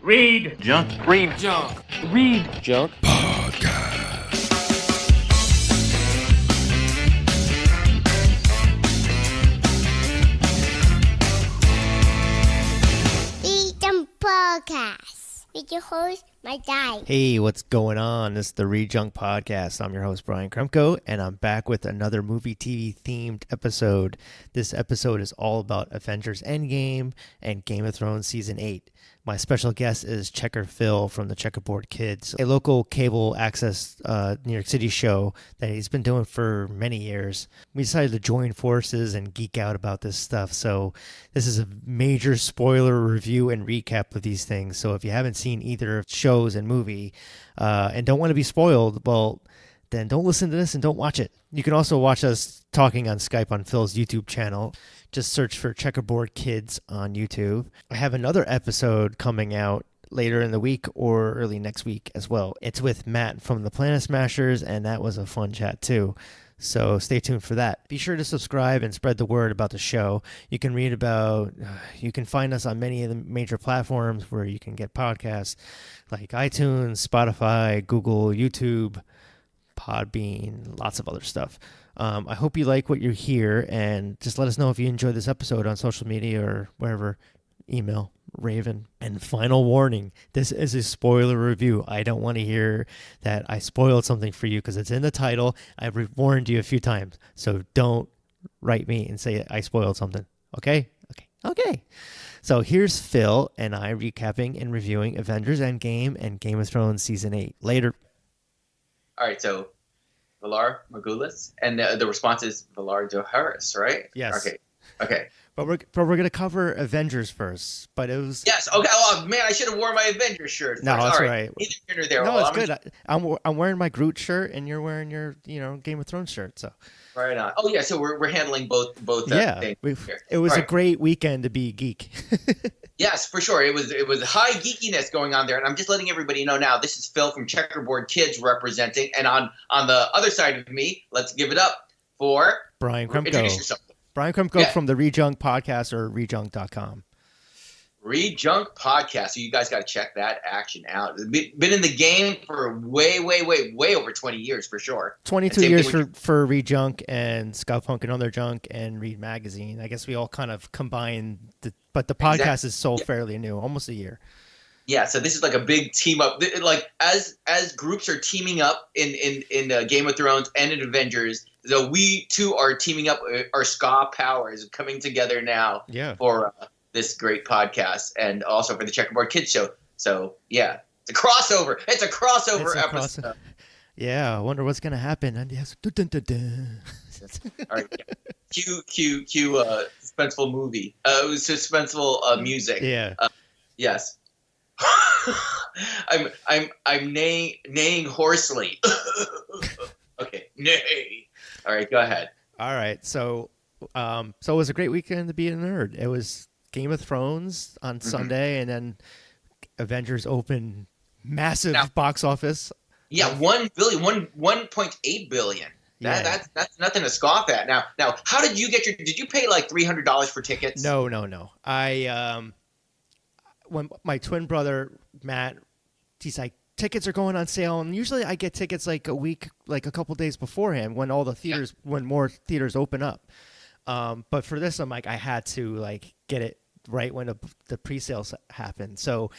Read Junk. Read Junk. Read Junk Podcast. ReadJunk Podcast with your host, my dad. Hey, what's going on? This is the ReadJunk Podcast. I'm your host, Brian Kremko, and I'm back with another movie TV themed episode. This episode is all about Avengers Endgame and Game of Thrones Season 8. My special guest is Checker Phil from the Checkerboard Kids, a local cable access New York City show that he's been doing for many years. We decided to join forces and geek out about this stuff. So this is a major spoiler review and recap of these things. So if you haven't seen either shows and movie and don't want to be spoiled, well, then don't listen to this and don't watch it. You can also watch us talking on Skype on Phil's YouTube channel. Just search for Checkerboard Kids on YouTube. I have another episode coming out later in the week or early next week as well. It's with Matt from the Planet Smashers, and that was a fun chat too. So stay tuned for that. Be sure to subscribe and spread the word about the show. You can find us on many of the major platforms where you can get podcasts like iTunes, Spotify, Google, YouTube, Podbean, lots of other stuff. I hope you like what you hear, and just let us know if you enjoyed this episode on social media or wherever. Email, Raven. And final warning, this is a spoiler review. I don't want to hear that I spoiled something for you because it's in the title. I've warned you a few times, so don't write me and say I spoiled something. Okay? Okay. So here's Phil and I recapping and reviewing Avengers Endgame and Game of Thrones Season 8. Later. All right, so Valar Morghulis, and the response is Valar Dohaeris, right? Yes. Okay. But we're going to cover Avengers first. But it was Yes. Okay. Oh man, I should have worn my Avengers shirt. No, first. that's All right. Neither here nor there. No, Well, it's good. I'm wearing my Groot shirt, and you're wearing your Game of Thrones shirt. So Right on. Oh yeah, so we're handling both. yeah, things here. it was All a right. great weekend to be a geek. Yes, for sure. It was high geekiness going on there, and I'm just letting everybody know now. This is Phil from Checkerboard Kids representing, and on the other side of me, let's give it up for Brian introduce Kremko. yourself. Brian Kremko Yeah. from the ReadJunk Podcast or ReadJunk.com. ReadJunk Podcast. So you guys got to check that action out. Been in the game for way over 20 years for sure. 22 Same years thing for ReadJunk and Scout Punk and Other Junk and Read Magazine. I guess we all kind of combine, but the podcast Exactly. is so fairly new, almost a year. Yeah, so this is like a big team up. Like as groups are teaming up in Game of Thrones and in Avengers, so we too are teaming up. Our ska powers coming together now for this great podcast, and also for the Checkerboard Kids show. So yeah, it's a crossover. It's a crossover episode. Yeah, I wonder what's gonna happen. And yes, dun, dun, dun. All right, yeah. Cue suspenseful movie. Suspenseful music. Yeah. Yes. I'm neighing hoarsely. Okay, neigh. All right, go ahead. All right, so it was a great weekend to be a nerd. It was Game of Thrones on Sunday, and then Avengers opened massive box office. Yeah, 1.8 billion. That's nothing to scoff at. Now, how did you get did you pay like $300 for tickets? No. When my twin brother Matt, he's like, tickets are going on sale, and usually I get tickets like a week, like a couple days beforehand when all the theaters, when more theaters open up. But for this, I'm like, I had to like get it right when the pre-sales happened. So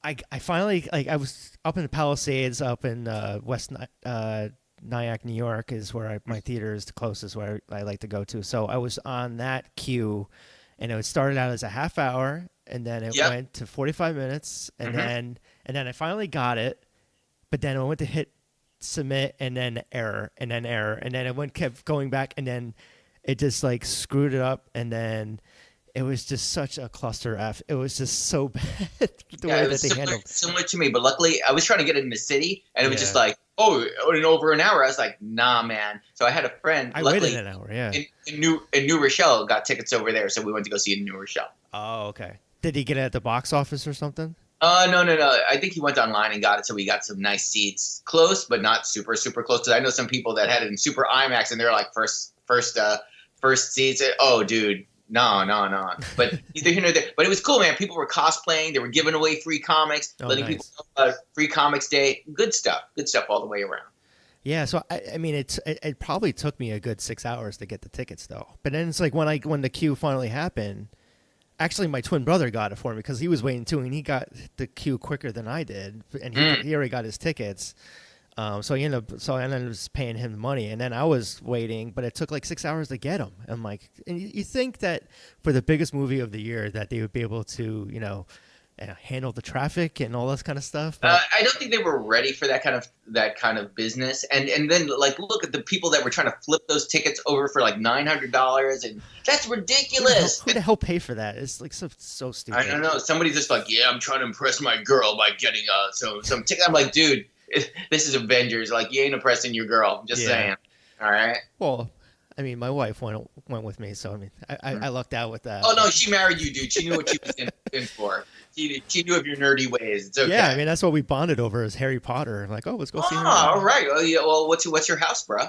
I finally, like, I was up in the Palisades, up in West Nyack, New York, is where my theater is the closest where I like to go to. So I was on that queue, and it started out as a half hour, and then it went to 45 minutes, and then I finally got it, but then I went to hit submit, and then error, and then it kept going back, and then it just like screwed it up, and then it was just such a cluster F. It was just so bad the way that they handled. Similar to me, but luckily I was trying to get it in the city, and it was just like, in over an hour. I was like, nah, man. So I had a friend. I waited an hour, in New Rochelle, got tickets over there, so we went to go see it in New Rochelle. Oh, okay. Did he get it at the box office or something? No. I think he went online and got it, so we got some nice seats, close but not super super close. Because I know some people that had it in super IMAX, and they're like first seats. Oh, dude, No. But neither here nor there. But it was cool, man. People were cosplaying. They were giving away free comics, letting people know about Free Comics Day. Good stuff all the way around. Yeah, so I mean, it probably took me a good 6 hours to get the tickets though. But then it's like when the queue finally happened. Actually, my twin brother got it for me because he was waiting too, and he got the queue quicker than I did, and he already got his tickets. So I ended up paying him the money, and then I was waiting, but it took like 6 hours to get them. I'm like, and you think that for the biggest movie of the year that they would be able to, handle the traffic and all this kind of stuff. But I don't think they were ready for that kind of business. And then like look at the people that were trying to flip those tickets over for like $900, and that's ridiculous. Who the hell pay for that? It's like so stupid. I don't know. Somebody's just like, yeah, I'm trying to impress my girl by getting some tickets. I'm like, dude, this is Avengers. Like, you ain't impressing your girl. I'm just saying. All right. Well, I mean, my wife went with me, so I mean, I lucked out with that. Oh no, she married you, dude. She knew what she was in for. She knew of your nerdy ways. It's okay. Yeah, I mean, that's what we bonded over is Harry Potter. Like, let's go see Harry Potter. All right. Oh yeah. Well, what's your house, bro?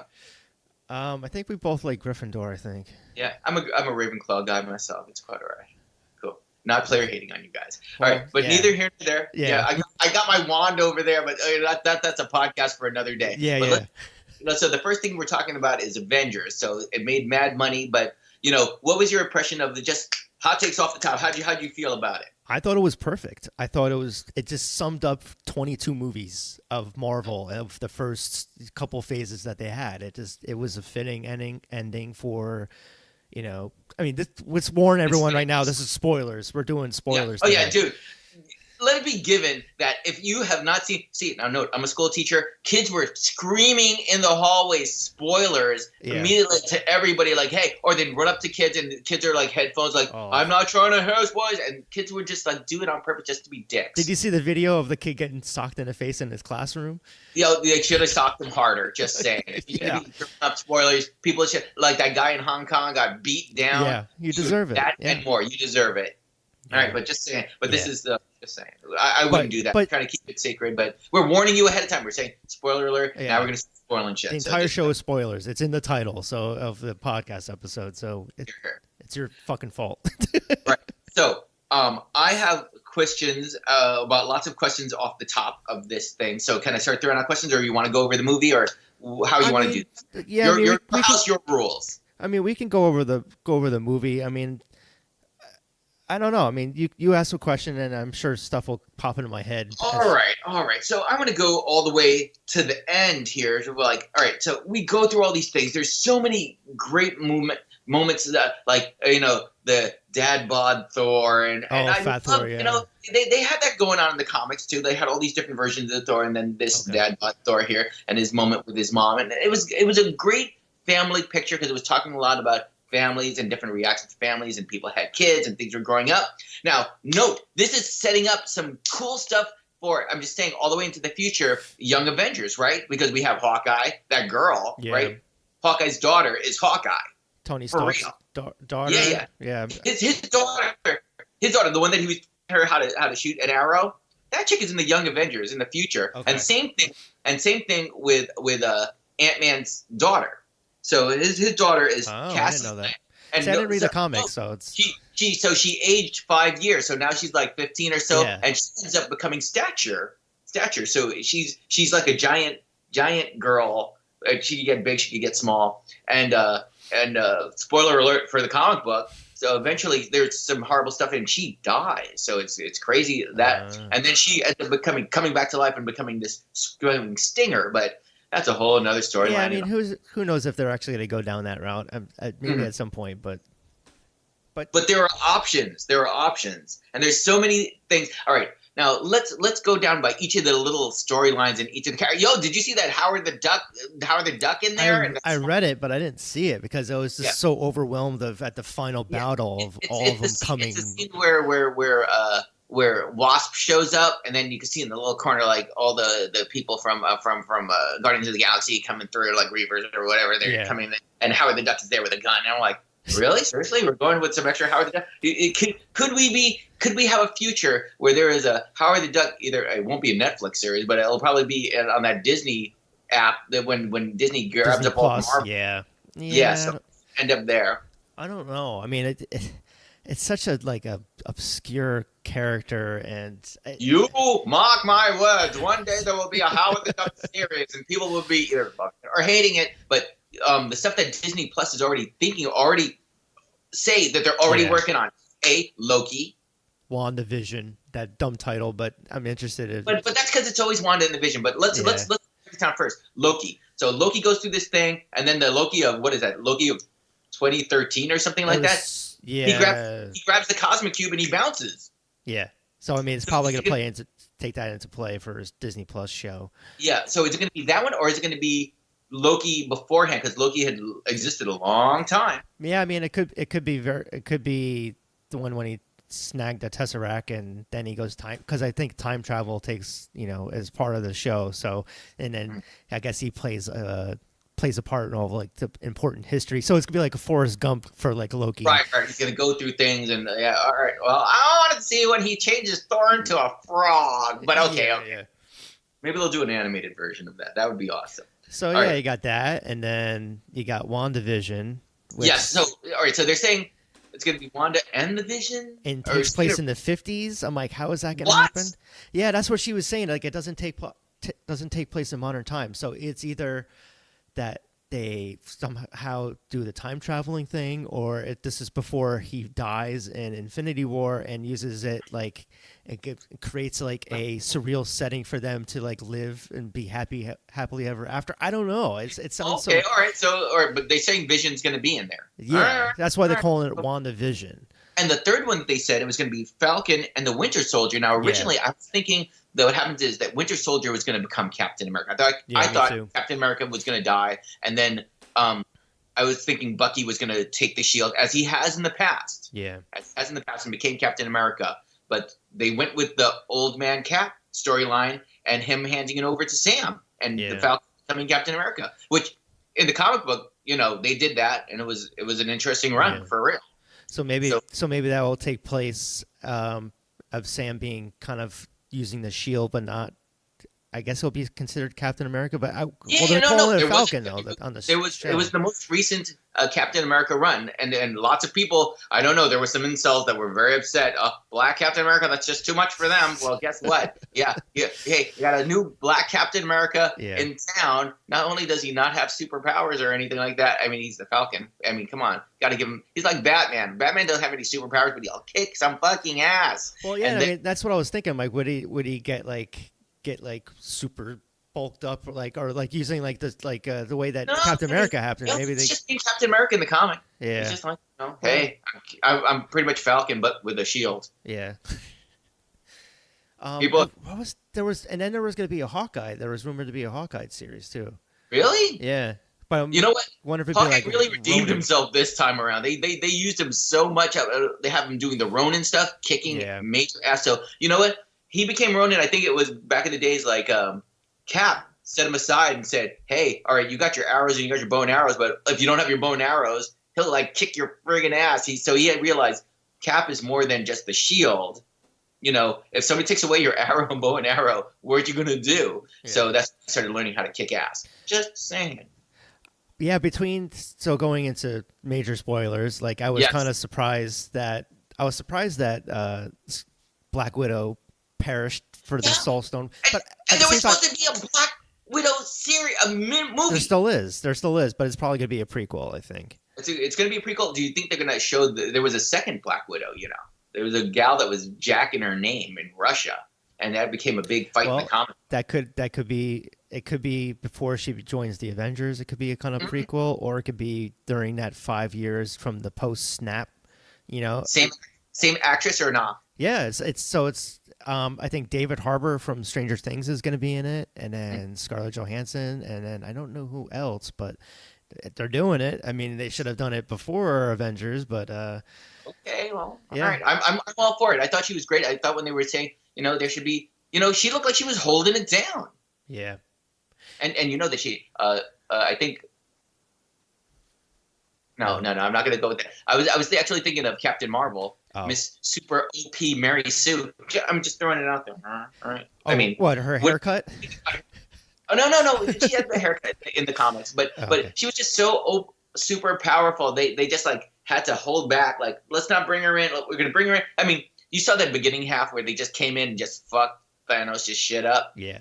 I think we both like Gryffindor. I think. Yeah, I'm a Ravenclaw guy myself. It's quite all right. Cool. Not player hating on you guys. All right, but neither here nor there. Yeah. I got my wand over there, but that's a podcast for another day. Yeah. So the first thing we're talking about is Avengers. So it made mad money, but what was your impression of the just hot takes off the top? How'd you feel about it? I thought it was perfect. I thought it just summed up 22 movies of Marvel of the first couple phases that they had. It was a fitting ending for, I mean, let's warn everyone right now. This is spoilers. We're doing spoilers. Yeah. Oh yeah, dude. Let it be given that if you have not seen now note, I'm a school teacher. Kids were screaming in the hallways spoilers immediately to everybody, like, hey, or they'd run up to kids and the kids are like headphones, like, I'm not trying to hear spoilers, and kids would just like do it on purpose just to be dicks. Did you see the video of the kid getting socked in the face in his classroom? They should have socked him harder, just saying. If you're gonna be throwing up spoilers, people should, like that guy in Hong Kong got beat down. Yeah, you deserve it. That and more. You deserve it. All right, but just saying. But this is just saying. I wouldn't do that. We're trying to keep it sacred, but we're warning you ahead of time. We're saying spoiler alert. Yeah. Now we're going to start spoiling shit. The entire show is spoilers. It's in the title of the podcast episode, so it's your fucking fault. Right. So I have questions about lots of questions off the top of this thing. So can I start throwing out questions, or you want to go over the movie, or how you want to do this? Yeah, your house, your rules. I mean, we can go over the movie. I mean, I don't know. I mean, you ask a question, and I'm sure stuff will pop into my head. All right. So I'm going to go all the way to the end here. So all right. So we go through all these things. There's so many great moments that, like, the dad bod Thor, and I Fat love, Thor, yeah. They had that going on in the comics too. They had all these different versions of Thor, and then this dad bod Thor here, and his moment with his mom, and it was a great family picture because it was talking a lot about families and different reactions to families, and people had kids and things were growing up. Now, note, this is setting up some cool stuff for, I'm just saying, all the way into the future, Young Avengers, right? Because we have Hawkeye, that girl, right? Hawkeye's daughter is Hawkeye. Tony Stark's daughter? Yeah. His daughter, the one that he was telling her how to shoot an arrow, that chick is in the Young Avengers in the future. Okay. And same thing with Ant-Man's daughter. So his daughter is Cassie. I didn't know that. And I didn't read the comics, so it's she aged 5 years, so now she's like 15 or so, and she ends up becoming stature. So she's like a giant girl. She could get big, she could get small, and spoiler alert for the comic book. So eventually, there's some horrible stuff, and she dies. So it's crazy that, and then she ends up coming back to life and becoming this Stinger, but. That's a whole another storyline. Yeah, I mean, who knows if they're actually going to go down that route? Maybe at some point, but there are options. And there's so many things. All right, now let's go down by each of the little storylines in each of the characters. Yo, did you see that Howard the Duck in there? I read it, but I didn't see it because I was just so overwhelmed at the final battle of all of them coming. It's a scene where Wasp shows up, and then you can see in the little corner like all the people from Guardians of the Galaxy coming through, like Reavers or whatever. They're coming in, and Howard the Duck is there with a gun. And I'm like, really? Seriously? We're going with some extra Howard the Duck? Could we have a future where there is a Howard the Duck? Either it won't be a Netflix series, but it'll probably be on that Disney app that when Disney grabs up all the Marvel. Yeah. So end up there. I don't know. I mean, it's such a obscure character, and you mark my words. One day there will be a Howard the Duck series, and people will be either fucking or hating it. But the stuff that Disney Plus is already say that they're already working on. Loki, WandaVision, that dumb title, but I'm interested in. But that's because it's always Wanda in the Vision. But let's break it down first. Loki. So Loki goes through this thing, and then the Loki of what is that? Loki of 2013 or something like that. Yeah. He grabs the cosmic cube and he bounces. Yeah. So I mean, it's probably going to take that into play for his Disney Plus show. Yeah. So is it going to be that one, or is it going to be Loki beforehand? Because Loki had existed a long time. Yeah, I mean, it could be the one when he snagged the Tesseract and then he goes time, because I think time travel takes as part of the show. So and then I guess he plays a part in all of the important history. So it's gonna be like a Forrest Gump for Loki. Right. He's gonna go through things and all right. Well, I wanted to see when he changes Thor into a frog, but okay. Yeah. Maybe they'll do an animated version of that. That would be awesome. So all right. You got that, and then you got WandaVision. Yes. So all right. So they're saying it's going to be Wanda and the Vision? And takes place in the 50s? I'm like, how is that going to happen? Yeah, that's what she was saying. It doesn't take place in modern times. So it's either that they somehow do the time traveling thing, or this is before he dies in Infinity War and uses it it creates a surreal setting for them to live and be happily ever after. I don't know. It sounds okay. All right. So, but they're saying Vision's going to be in there. Yeah, that's why they're calling it WandaVision. And the third one that they said it was going to be Falcon and the Winter Soldier. Now, originally, I was thinking that what happens is that Winter Soldier was going to become Captain America. I thought Captain America was going to die, and then I was thinking Bucky was going to take the shield, as he has in the past. Yeah, as in the past, and became Captain America. But they went with the old man Cap storyline and him handing it over to Sam and the Falcon becoming Captain America. Which in the comic book, they did that, and it was an interesting run for real. So maybe that will take place of Sam being kind of using the shield, but not. I guess it'll be considered Captain America, but they're calling it Falcon though. It was the most recent Captain America run, and lots of people. I don't know. There were some incels that were very upset. Black Captain America, that's just too much for them. Well, guess what? Hey, you got a new Black Captain America in town. Not only does he not have superpowers or anything like that. I mean, he's the Falcon. I mean, come on, got to give him. He's like Batman. Batman doesn't have any superpowers, but he'll kick some fucking ass. Well, yeah, that's what I was thinking. Would he get super bulked up, or using the way that Captain America happened? Maybe it's just being Captain America in the comic. Yeah, it's just hey, I'm pretty much Falcon, but with a shield. Yeah. And then there was going to be a Hawkeye. There was rumored to be a Hawkeye series too. Really? Yeah. But you know what? Wonder if Hawkeye really redeemed himself this time around. They used him so much. They have him doing the Ronin stuff, kicking major ass. So you know what? He became Ronin. I think it was back in the days Cap set him aside and said, hey, all right, you got your arrows and you got your bow and arrows, but if you don't have your bow and arrows, he'll kick your friggin' ass. So he had realized Cap is more than just the shield. If somebody takes away your arrow and bow and arrow, what you going to do? Yeah. So that's when I started learning how to kick ass. Just saying. Yeah, going into major spoilers, I was kind of surprised that Black Widow perished for the Soul Stone, but there was supposed to be a Black Widow series, a movie. There still is, but it's probably going to be a prequel, I think. It's going to be a prequel. Do you think they're going to show there was a second Black Widow? There was a gal that was Jack in her name in Russia, and that became a big fight in the comics. That could be. It could be before she joins the Avengers. It could be a kind of prequel, or it could be during that 5 years from the post snap. Same actress or not? Yeah, it's. I think David Harbour from Stranger Things is going to be in it, and then Scarlett Johansson, and then I don't know who else, but they're doing it. I mean, they should have done it before Avengers, but okay, well, all right, I'm all for it. I thought she was great. I thought when they were saying, there should be, she looked like she was holding it down. Yeah, and that she, I think. No, I'm not going to go with that. I was actually thinking of Captain Marvel. Miss Super OP Mary Sue. I'm just throwing it out there. All right. I mean, what, her haircut? Oh no. She had the haircut in the comics, but she was just so super powerful. They just had to hold back. Like, let's not bring her in. We're gonna bring her in. I mean, you saw that beginning half where they just came in and just fucked Thanos just shit up. Yeah.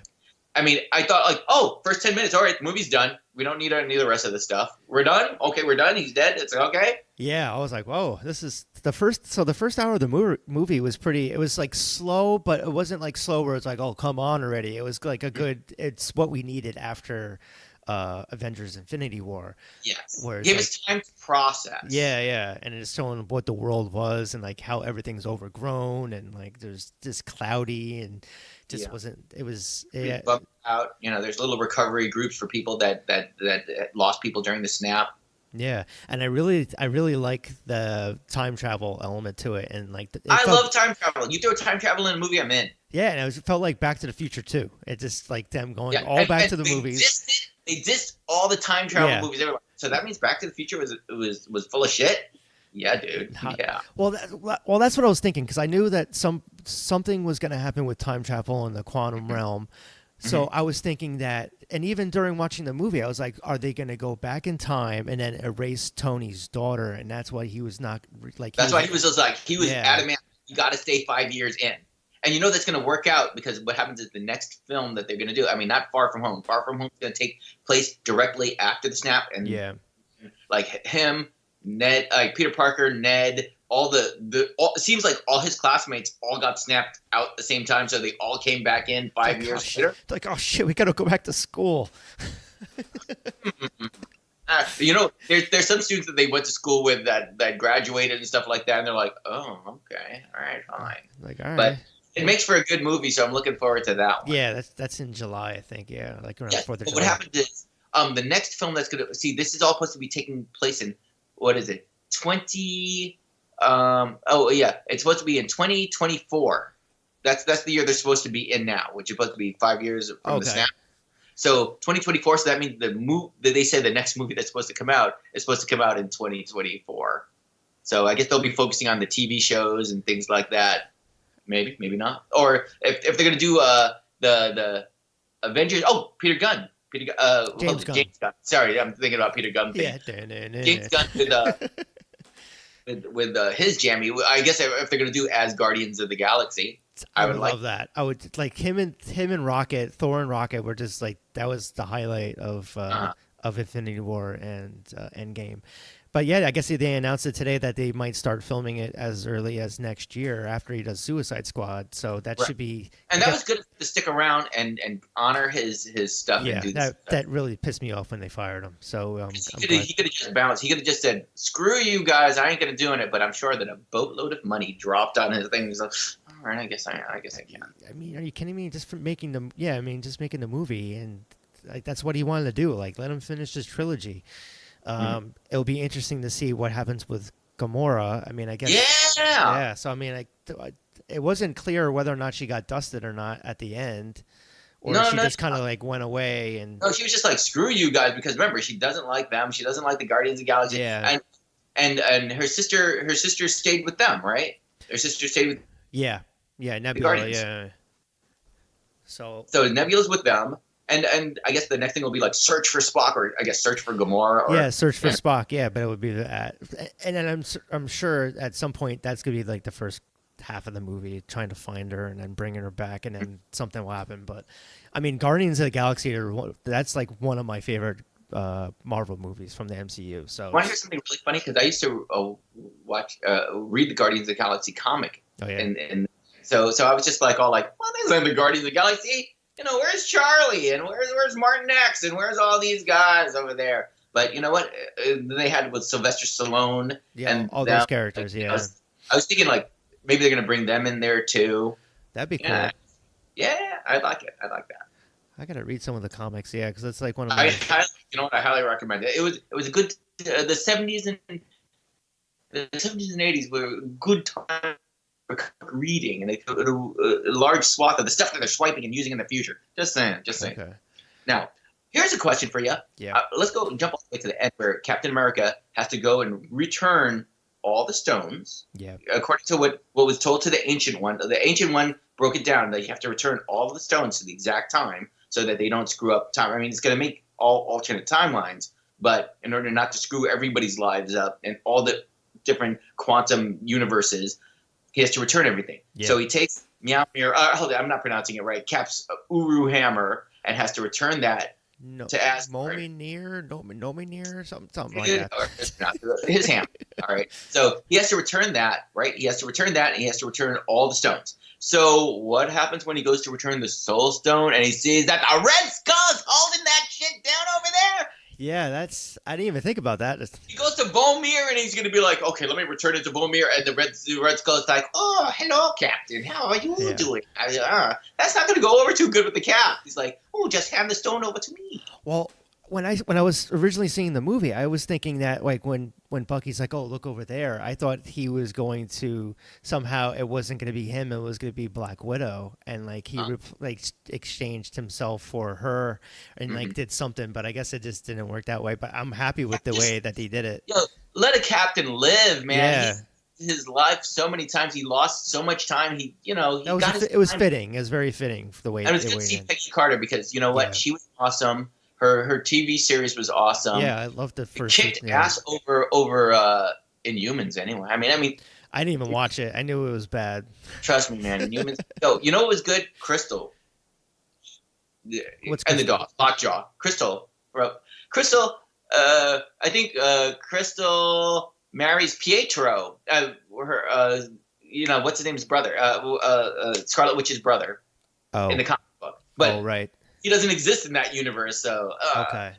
I mean, I thought like, oh, first 10 minutes, all right, the movie's done. We don't need any of the rest of the stuff. We're done. Okay, we're done. He's dead. It's okay. Yeah, I was like, whoa, this is the first. So the first hour of the movie was pretty. It was like slow, but it wasn't like slow where it's like, oh, come on already. It was like a good. It's what we needed after Avengers: Infinity War. Yes. Where Give like, us time to process. Yeah, and it's showing what the world was and like how everything's overgrown and like there's just cloudy and just wasn't. It was Bummed out. You know, there's little recovery groups for people that lost people during the snap. Yeah, and I really like the time travel element to it, and like I love time travel. You throw time travel in a movie, I'm in. Yeah, and it felt like Back to the Future too. It just like them going back to the movies. They dissed all the time travel movies. So that means Back to the Future was full of shit. Yeah, dude. Yeah. Well, that's what I was thinking because I knew that something was going to happen with time travel in the quantum realm. So I was thinking that, and even during watching the movie, I was like, are they going to go back in time and then erase Tony's daughter? And that's why he was not like. That's why he was just like adamant. You got to stay 5 years in, and you know that's going to work out because what happens is the next film that they're going to do. I mean, not Far From Home. Far From Home is going to take place directly after the snap, and like him, Ned, like Peter Parker, Ned. It seems like all his classmates all got snapped out at the same time, so they all came back in 5 years later. Like, oh shit, we gotta go back to school. You know, there's some students that they went to school with that graduated and stuff like that, and they're like, oh, okay, all right, fine. Like, all right. But it makes for a good movie, so I'm looking forward to that one. Yeah, that's in July, I think. Yeah, like around 4th of July. What happened is, the next film that's gonna see this is all supposed to be taking place in what is it? 20. It's supposed to be in 2024. That's the year they're supposed to be in now, which is supposed to be 5 years from the snap. So 2024. So that means they say the next movie that's supposed to come out is supposed to come out in 2024. So I guess they'll be focusing on the TV shows and things like that. Maybe not. Or if they're gonna do the Avengers. Oh, Peter Gunn. James Gunn. Sorry, I'm thinking about Peter Gunn. Yeah. James Gunn with his jammy. I guess if they're gonna do as Guardians of the Galaxy, I would love that. I would like him and Rocket, Thor and Rocket were just like that was the highlight of Infinity War and Endgame. But yeah, I guess they announced it today that they might start filming it as early as next year after he does Suicide Squad. So that should be. And that was good to stick around and honor his stuff. Yeah, and do that really pissed me off when they fired him. So he could have just bounced. He could have just said, "Screw you guys, I ain't gonna do it." But I'm sure that a boatload of money dropped on his thing. He's like, "All right, I guess I can." I mean, are you kidding me? Just for making the just making the movie and like that's what he wanted to do. Like let him finish his trilogy. It'll be interesting to see what happens with Gamora. I mean, I guess. Yeah. So I mean, it wasn't clear whether or not she got dusted or not at the end, or she just kind of like went away and. No, she was just like, "Screw you guys," because remember, she doesn't like them. She doesn't like the Guardians of the Galaxy. Yeah. And her sister stayed with them, right? Her sister stayed with. Yeah, Nebula. Yeah. So Nebula's with them. And I guess the next thing will be like search for Spock, or I guess search for Gamora. Search for Spock. Yeah, but it would be that. And then I'm sure at some point that's gonna be like the first half of the movie, trying to find her and then bringing her back, and then something will happen. But I mean, Guardians of the Galaxy that's like one of my favorite Marvel movies from the MCU. So want to hear something really funny? Because I used to read the Guardians of the Galaxy comic. Oh yeah. And so I was just like all like, well, these are the Guardians of the Galaxy. You know, where's Charlie and where's Martin X and where's all these guys over there? But you know what? They had with Sylvester Stallone and all those characters. Yeah, I was thinking like maybe they're gonna bring them in there too. That'd be cool. Yeah, I like it. I like that. I gotta read some of the comics. Yeah, because it's like one of my. I highly recommend it. It was a good. The 70s and 80s were good time. Reading and a large swath of the stuff that they're swiping and using in the future. Just saying. Okay. Now, here's a question for you. Yeah. Let's go and jump all the way to the end where Captain America has to go and return all the stones. Yeah. According to what was told to the Ancient One. The Ancient One broke it down that you have to return all of the stones to the exact time so that they don't screw up time. I mean, it's going to make all alternate timelines, but in order not to screw everybody's lives up and all the different quantum universes. He has to return everything. Yeah. So he takes Mjolnir. Hold on, I'm not pronouncing it right. Cap's Uru hammer and has to return that to Asgard. Nomir, something like that. His hammer. All right. So he has to return that, right? He has to return that, and he has to return all the stones. So what happens when he goes to return the Soul Stone and he sees that the Red Skull's holding that shit down over there? Yeah, I didn't even think about that. He goes to Bomir and he's going to be like, okay, let me return it to Bomir. And the Red Skull's like, oh, hello, Captain. How are you doing? That's not going to go over too good with the Cap. He's like, oh, just hand the stone over to me. Well, when I was originally seeing the movie, I was thinking that like when Bucky's like, oh, look over there, I thought he was going to somehow, it wasn't going to be him, it was going to be Black Widow, and like he exchanged himself for her and like did something, but I guess it just didn't work that way. But I'm happy with the way that he did it. Yo, let a captain live, man. Yeah. His life so many times, he lost so much time. It was fitting. It was very fitting for the way. And it was good to see Peggy Carter because you know what, she was awesome. Her TV series was awesome. Yeah, I loved the first. Kicked ass over Inhumans anyway. I mean, I didn't even watch it. I knew it was bad. Trust me, man. Inhumans. Yo, you know what was good? Crystal. What's and the dog, Lockjaw. Crystal, bro. Crystal. I think Crystal marries Pietro. What's his name's brother? Scarlet Witch's brother. Oh. In the comic book, but right. He doesn't exist in that universe, so okay.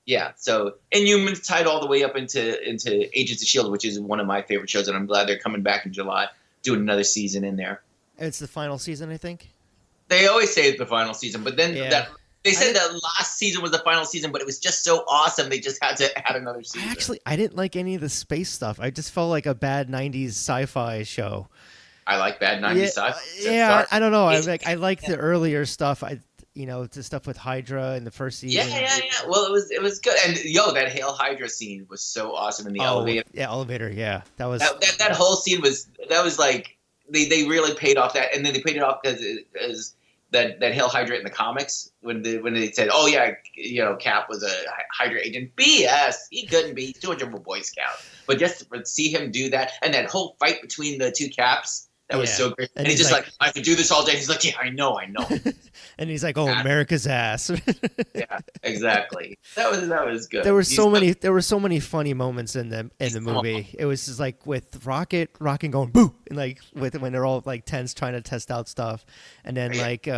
Yeah, so Inhumans tied all the way up into Agents of S.H.I.E.L.D., which is one of my favorite shows, and I'm glad they're coming back in July, doing another season in there. It's the final season, I think. They always say it's the final season, but then they said that last season was the final season, but it was just so awesome they just had to add another season. I didn't like any of the space stuff. I just felt like a bad 90s sci-fi show. I like bad 90s sci-fi. Yeah, I don't know. I like the earlier stuff. The stuff with Hydra in the first season. Yeah. Well, it was good. And that Hail Hydra scene was so awesome in the elevator. Yeah, elevator. Yeah, that was that whole scene was like they really paid off that, and then they paid it off because that Hail Hydra in the comics when they said, oh yeah, Cap was a Hydra agent. BS. He couldn't be. He's too much of a Boy Scout. But just to see him do that, and that whole fight between the two Caps. That was so great. And he's just like, I could do this all day. He's like, yeah, I know. And he's like, oh, America's ass. Yeah, exactly. That was good. There were so many funny moments in the movie. It was just like with Rocket going boo, and like when they're all like tense trying to test out stuff, and then like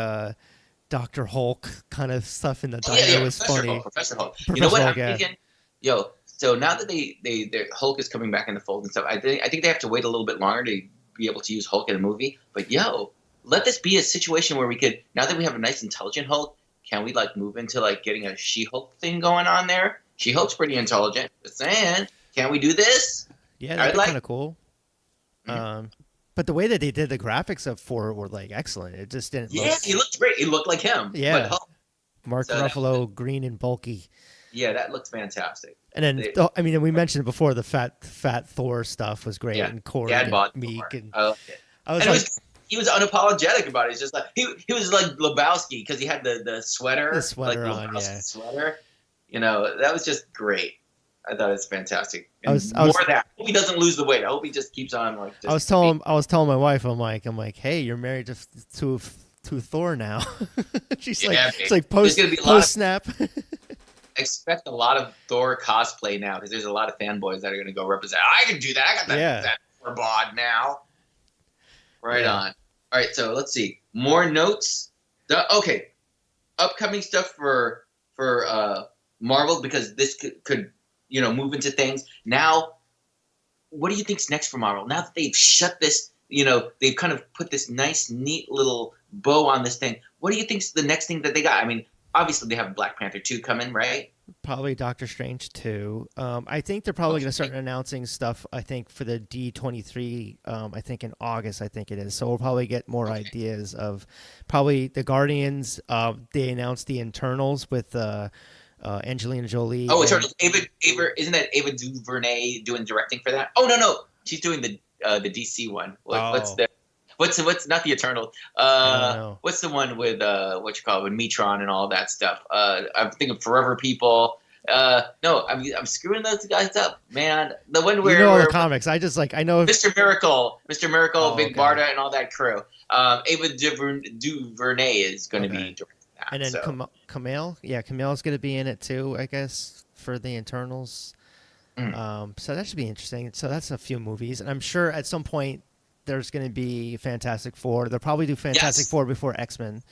Dr. Hulk kind of stuff in the diner was funny. Professor Hulk. You know what I'm thinking? Yo, so now that their Hulk is coming back in the fold and stuff, I think they have to wait a little bit longer to be able to use Hulk in a movie. But let this be a situation where we could, now that we have a nice intelligent Hulk, can we like move into like getting a She-Hulk thing going on there? She-Hulk's pretty intelligent. Just saying, can we do this? Yeah, that'd be kind of cool. Mm-hmm. But the way that they did the graphics of were like excellent. It just didn't. Yeah, he looked great. He looked like him. Yeah, but Mark Ruffalo, green and bulky. Yeah, that looks fantastic. And then, we mentioned it before, the fat Thor stuff was great, and Korg and Meek. And I was he was unapologetic about it. It's just like he was like Lebowski because he had the sweater. The sweater like on, yeah. Sweater. That was just great. I thought it was fantastic. And I of that. I hope he doesn't lose the weight. I hope he just keeps on like. I was telling my wife, I'm like, hey, you're married to Thor now. She's like post snap. Expect a lot of Thor cosplay now because there's a lot of fanboys that are going to go represent. I can do that. I got that Thor bod now. Right on. All right, so let's see. More notes. Okay, upcoming stuff for Marvel because this could move into things. Now, what do you think's next for Marvel? Now that they've shut this, they've kind of put this nice, neat little bow on this thing. What do you think's the next thing that they got? I mean, obviously they have Black Panther 2 coming, right? Probably Doctor Strange 2. I think they're probably going to start announcing stuff, I think, for the D23, I think in August, I think it is. So we'll probably get more ideas of probably the Guardians. They announced the Internals with Angelina Jolie. Oh, Eternals. Ava, isn't that Ava DuVernay doing directing for that? Oh, no. She's doing the DC one. What's not the Eternal? What's the one with with Metron and all that stuff? I'm thinking Forever People. No, I'm screwing those guys up, man. The one You where, know all the where comics. I know. Mr. Miracle, Oh, Big okay. Barda, and all that crew. Ava DuVernay is going to be directing that. And then so. Kumail, Kumail's going to be in it too, I guess, for the Internals. So that should be interesting. So that's a few movies, and I'm sure at some point there's going to be Fantastic Four. They'll probably do Fantastic Four before X-Men.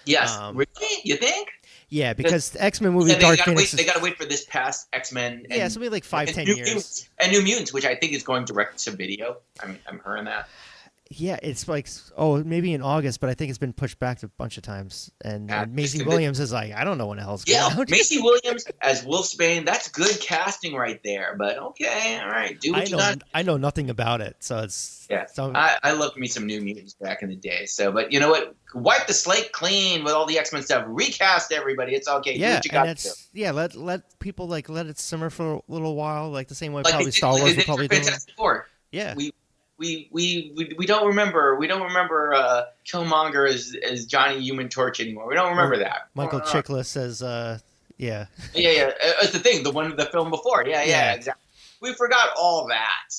Yes, really? You think? Yeah, because the X-Men movie they Dark gotta Phoenix. They got to wait for this past X-Men. Yeah, it's gonna be like 5-10 years. Mutants, and New Mutants, which I think is going direct to video. I'm hearing that. Yeah, it's like maybe in August, but I think it's been pushed back a bunch of times. And Maisie Williams is like, I don't know when the hell's going out. Maisie Williams as Wolfsbane, that's good casting right there. But okay, all right, do what you got. I know nothing about it, so it's I loved me some New Mutants back in the day. So, but you know what? Wipe the slate clean with all the X-Men stuff. Recast everybody. It's okay. Yeah, do what you got to do. let people let it simmer for a little while, like the same way Like probably Star Wars will probably do. Fantastic Four. Yeah. We don't remember Killmonger as Johnny Human Torch anymore. We don't remember that. Michael Chiklis as Yeah. It's the thing. The film before. Yeah. Exactly. We forgot all that.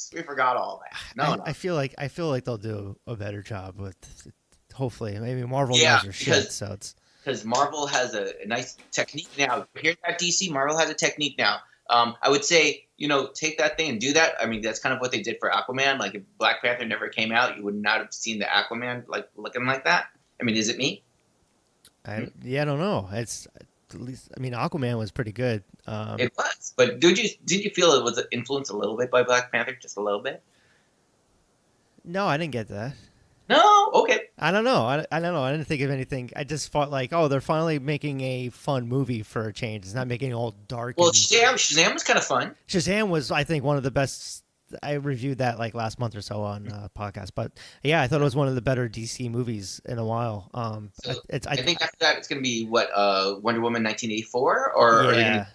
No. I feel like they'll do a better job with. Hopefully, maybe Marvel knows their shit. So it's because Marvel has a nice technique now. Hear that, DC? Marvel has a technique now. I would say, take that thing and do that. I mean, that's kind of what they did for Aquaman. Like, if Black Panther never came out, you would not have seen the Aquaman like looking like that. I mean, is it me? I don't know. It's at least. I mean, Aquaman was pretty good. It was, but did you feel it was influenced a little bit by Black Panther, just a little bit? No, I didn't get that. No, okay. I don't know. I don't know. I didn't think of anything. I just thought like, they're finally making a fun movie for a change. It's not making it all dark. Well, Shazam was kind of fun. Shazam was, I think, one of the best. I reviewed that like last month or so on podcast, but yeah, I thought it was one of the better DC movies in a while. I think after that it's going to be Wonder Woman 1984 or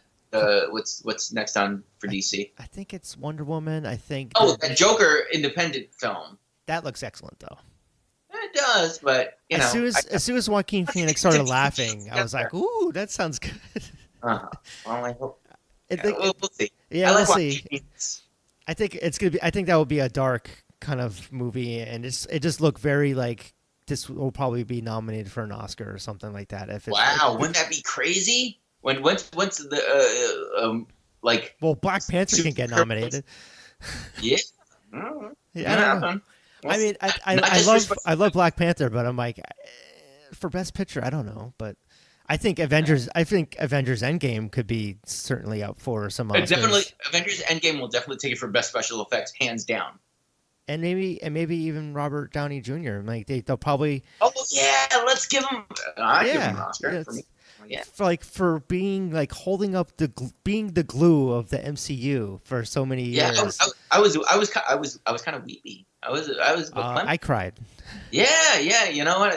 what's next on for DC? I think it's Wonder Woman. I think. Oh, that Joker independent film. That looks excellent though. It does, but as soon as Joaquin Phoenix started laughing, I was like, "Ooh, that sounds good." Well, I hope. We'll see. Yeah, we'll see. I think it's gonna be. I think that will be a dark kind of movie, and it just looked very like this will probably be nominated for an Oscar or something like that. Wouldn't that be crazy? Once the Well, Black Panther can get nominated. Yeah. Yeah. I mean, I love Black Panther, but I'm like, for Best Picture, I don't know, but I think Avengers Endgame could be certainly up for some Oscars. Definitely, Avengers Endgame will definitely take it for Best Special Effects, hands down. And maybe even Robert Downey Jr. Like they'll probably. Oh yeah, let's give him. Give him an Oscar for me. Yeah. For being like holding up being the glue of the MCU for so many years. Yeah, I was kind of weepy. I cried. Yeah. You know what?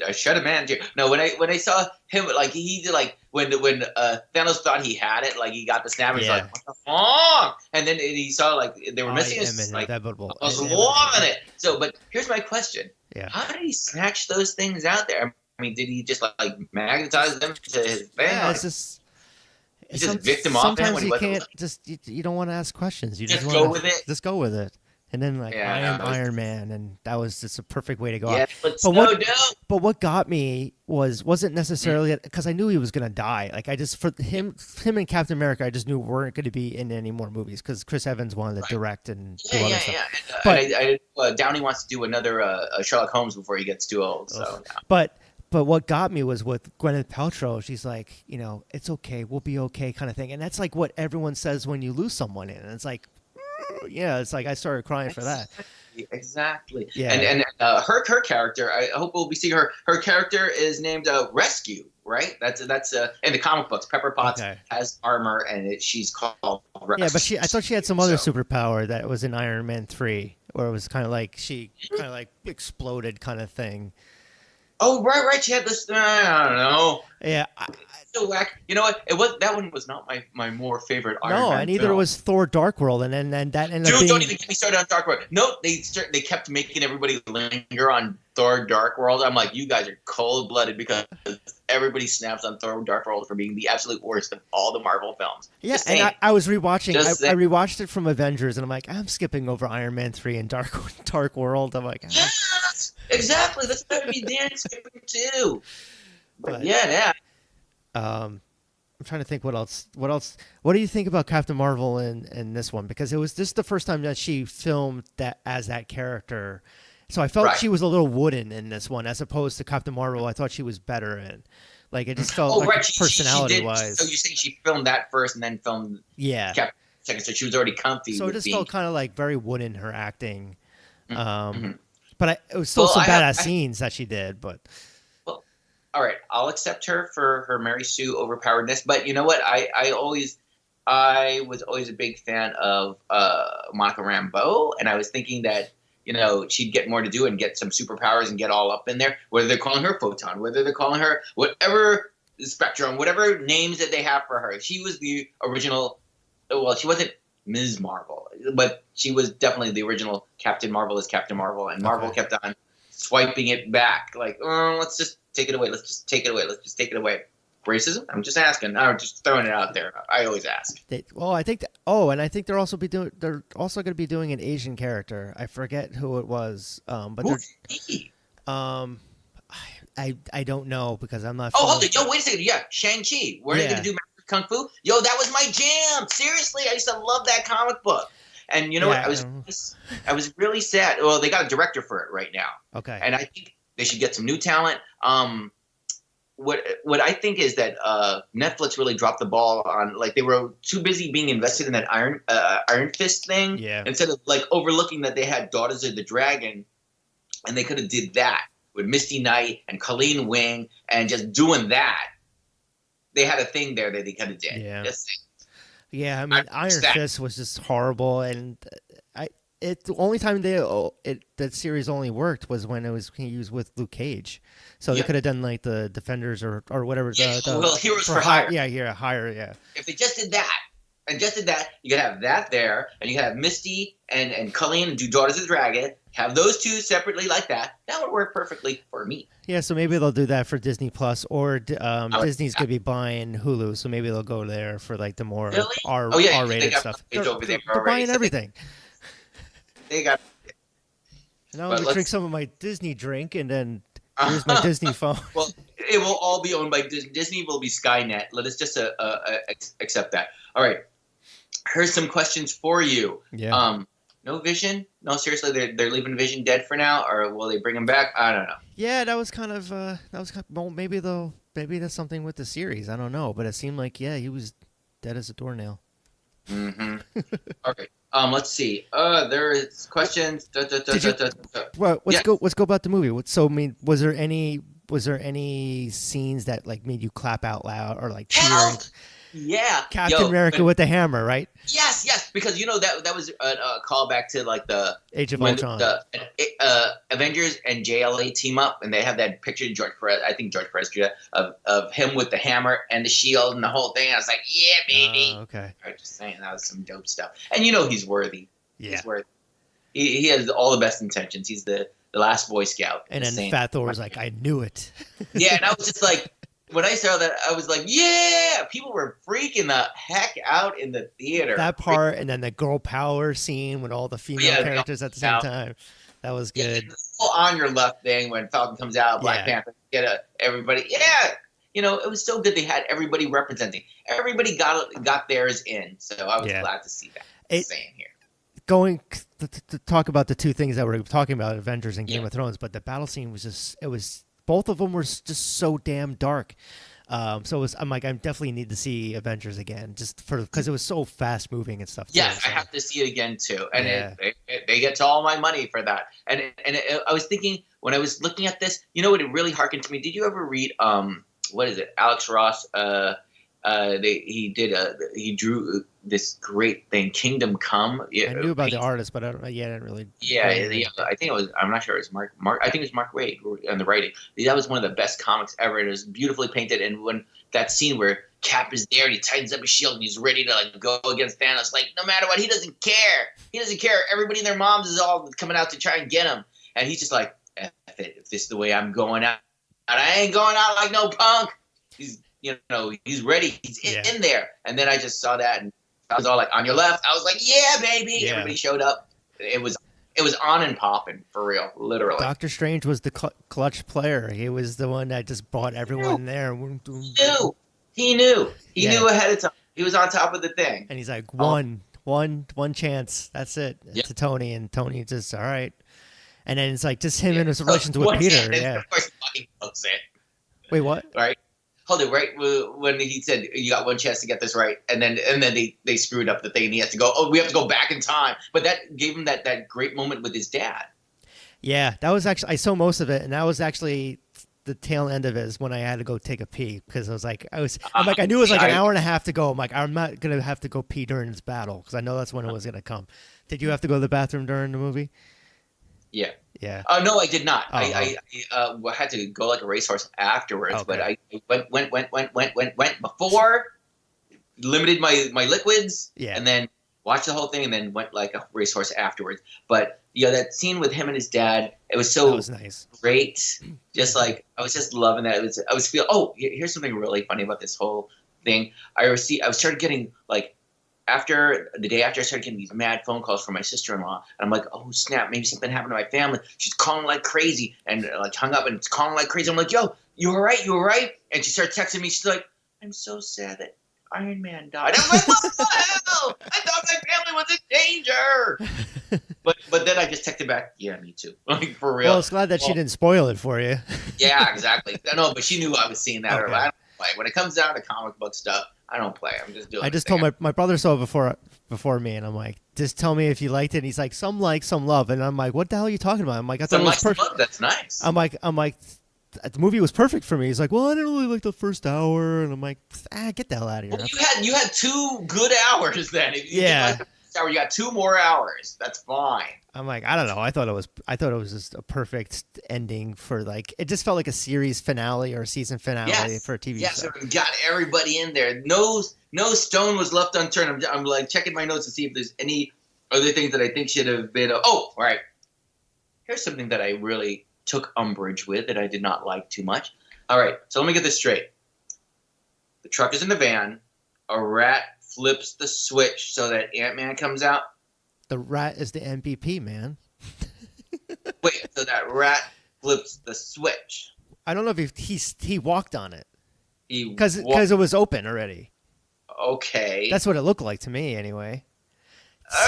I shut a man. No, when I saw him, like he did, like when Thanos thought he had it, like he got the snap, and he's like, "What the fuck?" And then he saw like they were missing his like. I was loving it. So, but here's my question: how did he snatch those things out there? I mean, did he just like magnetize them to his thing? Yeah, it's just. Just victim off. Sometimes you can't you don't want to ask questions. You just go with it. Just go with it. And then I am Iron Man, and that was just a perfect way to go out. But what got me wasn't necessarily because I knew he was gonna die. Like I just for him and Captain America, I just knew weren't going to be in any more movies because Chris Evans wanted to direct and do other stuff. But Downey wants to do another Sherlock Holmes before he gets too old. So. But what got me was with Gwyneth Paltrow. She's like, it's okay, we'll be okay, kind of thing, and that's like what everyone says when you lose someone, and it's like. Yeah, it's like I started crying for that. Exactly. Yeah. And her character, I hope we'll be seeing her. Her character is named Rescue, right? That's in the comic books. Pepper Potts has armor, and she's called Rescue. Yeah, but I thought she had some other superpower that was in Iron Man 3, where it was kind of like she kind of like exploded kind of thing. Oh, right. She had this. I don't know. Yeah. So whack. You know what? That one was not my more favorite Iron Man. No, and neither was Thor: Dark World, and then that ended up being. Don't even get me started on Dark World. No, they kept making everybody linger on Thor: Dark World. I'm like, you guys are cold blooded because everybody snaps on Thor: Dark World for being the absolute worst of all the Marvel films. Yeah, and I was rewatching. I rewatched it from Avengers, and I'm like, I'm skipping over Iron Man 3 and Dark World. I'm like, yes, exactly. That's better be Dan skipping too. But yeah. I'm trying to think what else. What do you think about Captain Marvel in this one? Because it was this the first time that she filmed that as that character. So I felt she was a little wooden in this one, as opposed to Captain Marvel. I thought she was better in. Like it just felt personality-wise. So you're saying she filmed that first and then filmed Captain second, so she was already comfy. So it just felt kind of like very wooden, her acting. But it was still some badass scenes that she did. But all right, I'll accept her for her Mary Sue overpoweredness. But you know what? I was always a big fan of Monica Rambeau, and I was thinking that she'd get more to do and get some superpowers and get all up in there. Whether they're calling her Photon, whether they're calling her whatever Spectrum, whatever names that they have for her, she was the original. Well, she wasn't Ms. Marvel, but she was definitely the original Captain Marvel as Captain Marvel, and Marvel kept on swiping it back, like, let's just take it away. Let's just take it away. Racism? I'm just asking. I'm just throwing it out there. I always ask. I think. And I think they're also going to be doing an Asian character. I forget who it was. But I don't know because I'm not. Oh, hold it. Yo, wait a second. Yeah, Shang-Chi. Where are they going to do Master Kung Fu? Yo, that was my jam. Seriously, I used to love that comic book. And you know what? I was really sad. Well, they got a director for it right now. Okay. And I think they should get some new talent. What I think is that Netflix really dropped the ball on, like, they were too busy being invested in that Iron Fist thing instead of like overlooking that they had Daughters of the Dragon, and they could have did that with Misty Knight and Colleen Wing and just doing that. They had a thing there that they could have did. Yeah, I mean, Iron Fist was just horrible, and the only time that series only worked was when he was with Luke Cage. So they could have done like the Defenders or whatever. Heroes for Hire. Hire. Yeah. If they just did that, you could have that there, and you could have Misty and Colleen and do Daughters of the Dragon. Have those two separately like that. That would work perfectly for me. Yeah, so maybe they'll do that for Disney Plus, or Disney's going to be buying Hulu, so maybe they'll go there for like the more R-rated stuff. They're buying everything. They got. Now let me drink some of my Disney drink, and then here's my Disney phone. Well, it will all be owned by Disney. Disney will be Skynet. Let us just accept that. All right. Here's some questions for you. Yeah. No Vision? No, seriously, they're leaving Vision dead for now, or will they bring him back? I don't know. Yeah, that was kind of well, maybe that's something with the series. I don't know, but it seemed like he was dead as a doornail. Mm-hmm. All right. Let's see. There's questions. Well, let's go about the movie. So, I mean, was there any scenes that like made you clap out loud or like cheer? Yeah. Captain America with the hammer, right? Yes, because that was a callback to like the Age of Ultron. The Avengers and JLA team up, and they have that picture of George Perez. I think George Perez drew that of him with the hammer and the shield and the whole thing. I was like, yeah, baby. Okay. I was just saying that was some dope stuff, and he's worthy. Yeah. He's worthy. He has all the best intentions. He's the last Boy Scout. And then Fat Thor was like, I knew it. Yeah, and I was just like. When I saw that, I was like, yeah! People were freaking the heck out in the theater. That part, and then the girl power scene with all the female characters at the same time. That was good. Yeah, the whole on your left thing when Falcon comes out, Black Panther, everybody. Yeah! It was so good they had everybody representing. Everybody got theirs in, so I was glad to see that. Same here. Going to talk about the two things that we're talking about, Avengers and Game of Thrones, but the battle scene was just, both of them were just so damn dark. I'm like, I definitely need to see Avengers again, just because it was so fast moving and stuff. Yeah, I have to see it again too, and they get to all my money for that. And I was thinking when I was looking at this, what it really harkened to me. Did you ever read what is it? Alex Ross. He drew this great thing, Kingdom Come. Yeah, I knew about the artist, but I didn't really. Yeah, I think it was. I'm not sure. It was Mark. I think it was Mark Waid on the writing. That was one of the best comics ever. It was beautifully painted, and when that scene where Cap is there and he tightens up his shield and he's ready to like go against Thanos, like no matter what, he doesn't care. He doesn't care. Everybody and their moms is all coming out to try and get him, and he's just like, F it. If this is the way I'm going out, and I ain't going out like no punk. he's ready. He's in there. And then I just saw that, and I was all like, on your left. I was like, yeah, baby. Yeah. Everybody showed up. It was on and popping for real, literally. Doctor Strange was the clutch player. He was the one that just brought everyone there. He knew ahead of time. He was on top of the thing. And he's like, one chance. That's it. To Tony, and Tony just, all right. And then it's like just him and his relations with Peter. Yeah. Of course, Bucky knows it. Wait, what? Right. Hold it. Right when he said you got one chance to get this right, and then they screwed up the thing, and he had to go. Oh, we have to go back in time. But that gave him that great moment with his dad. Yeah, that was actually, I saw most of it, and that was actually the tail end of it is when I had to go take a pee, because I was like, I knew it was like an hour and a half to go. I'm like, I'm not gonna have to go pee during this battle because I know that's when it was gonna come. Did you have to go to the bathroom during the movie? Yeah. Yeah. No, I did not. I had to go like a racehorse afterwards, but I went before, limited my liquids, and then watched the whole thing, and then went like a racehorse afterwards. But that scene with him and his dad, it was so nice. Great. Just like I was just loving that. Here's something really funny about this whole thing. I started getting like. The day after, I started getting these mad phone calls from my sister-in-law, and I'm like, oh snap, maybe something happened to my family. She's calling like crazy, and like hung up and it's calling like crazy. I'm like, yo, you all right? You all right? And she started texting me. She's like, I'm so sad that Iron Man died. I'm like, what the hell? I thought my family was in danger. But then I just texted back, yeah, me too. Like for real. Well, it's glad that she didn't spoil it for you. Yeah, exactly. No, but she knew I was seeing that. Okay. I don't play. When it comes down to comic book stuff, I don't play. I'm just doing. I just told my brother saw it before me, and I'm like, just tell me if you liked it. And he's like, some like, some love, and I'm like, what the hell are you talking about? I'm like, I thought it was perfect. Love, that's nice. I'm like, the movie was perfect for me. He's like, well, I didn't really like the first hour, and I'm like, get the hell out of here. Well, you had 2 good hours then. If you yeah. Like the first hour, you got 2 more hours. That's fine. I'm like, I don't know. I thought it was just a perfect ending for like. It just felt like a series finale or a season finale for a TV show. Yes, so got everybody in there. No stone was left unturned. I'm like checking my notes to see if there's any other things that I think should have been. All right. Here's something that I really took umbrage with that I did not like too much. All right, so let me get this straight. The truck is in the van. A rat flips the switch so that Ant-Man comes out. The rat is the MVP, man. Wait, so that rat flips the switch. I don't know if he walked on it. Because it was open already. Okay. That's what it looked like to me, anyway.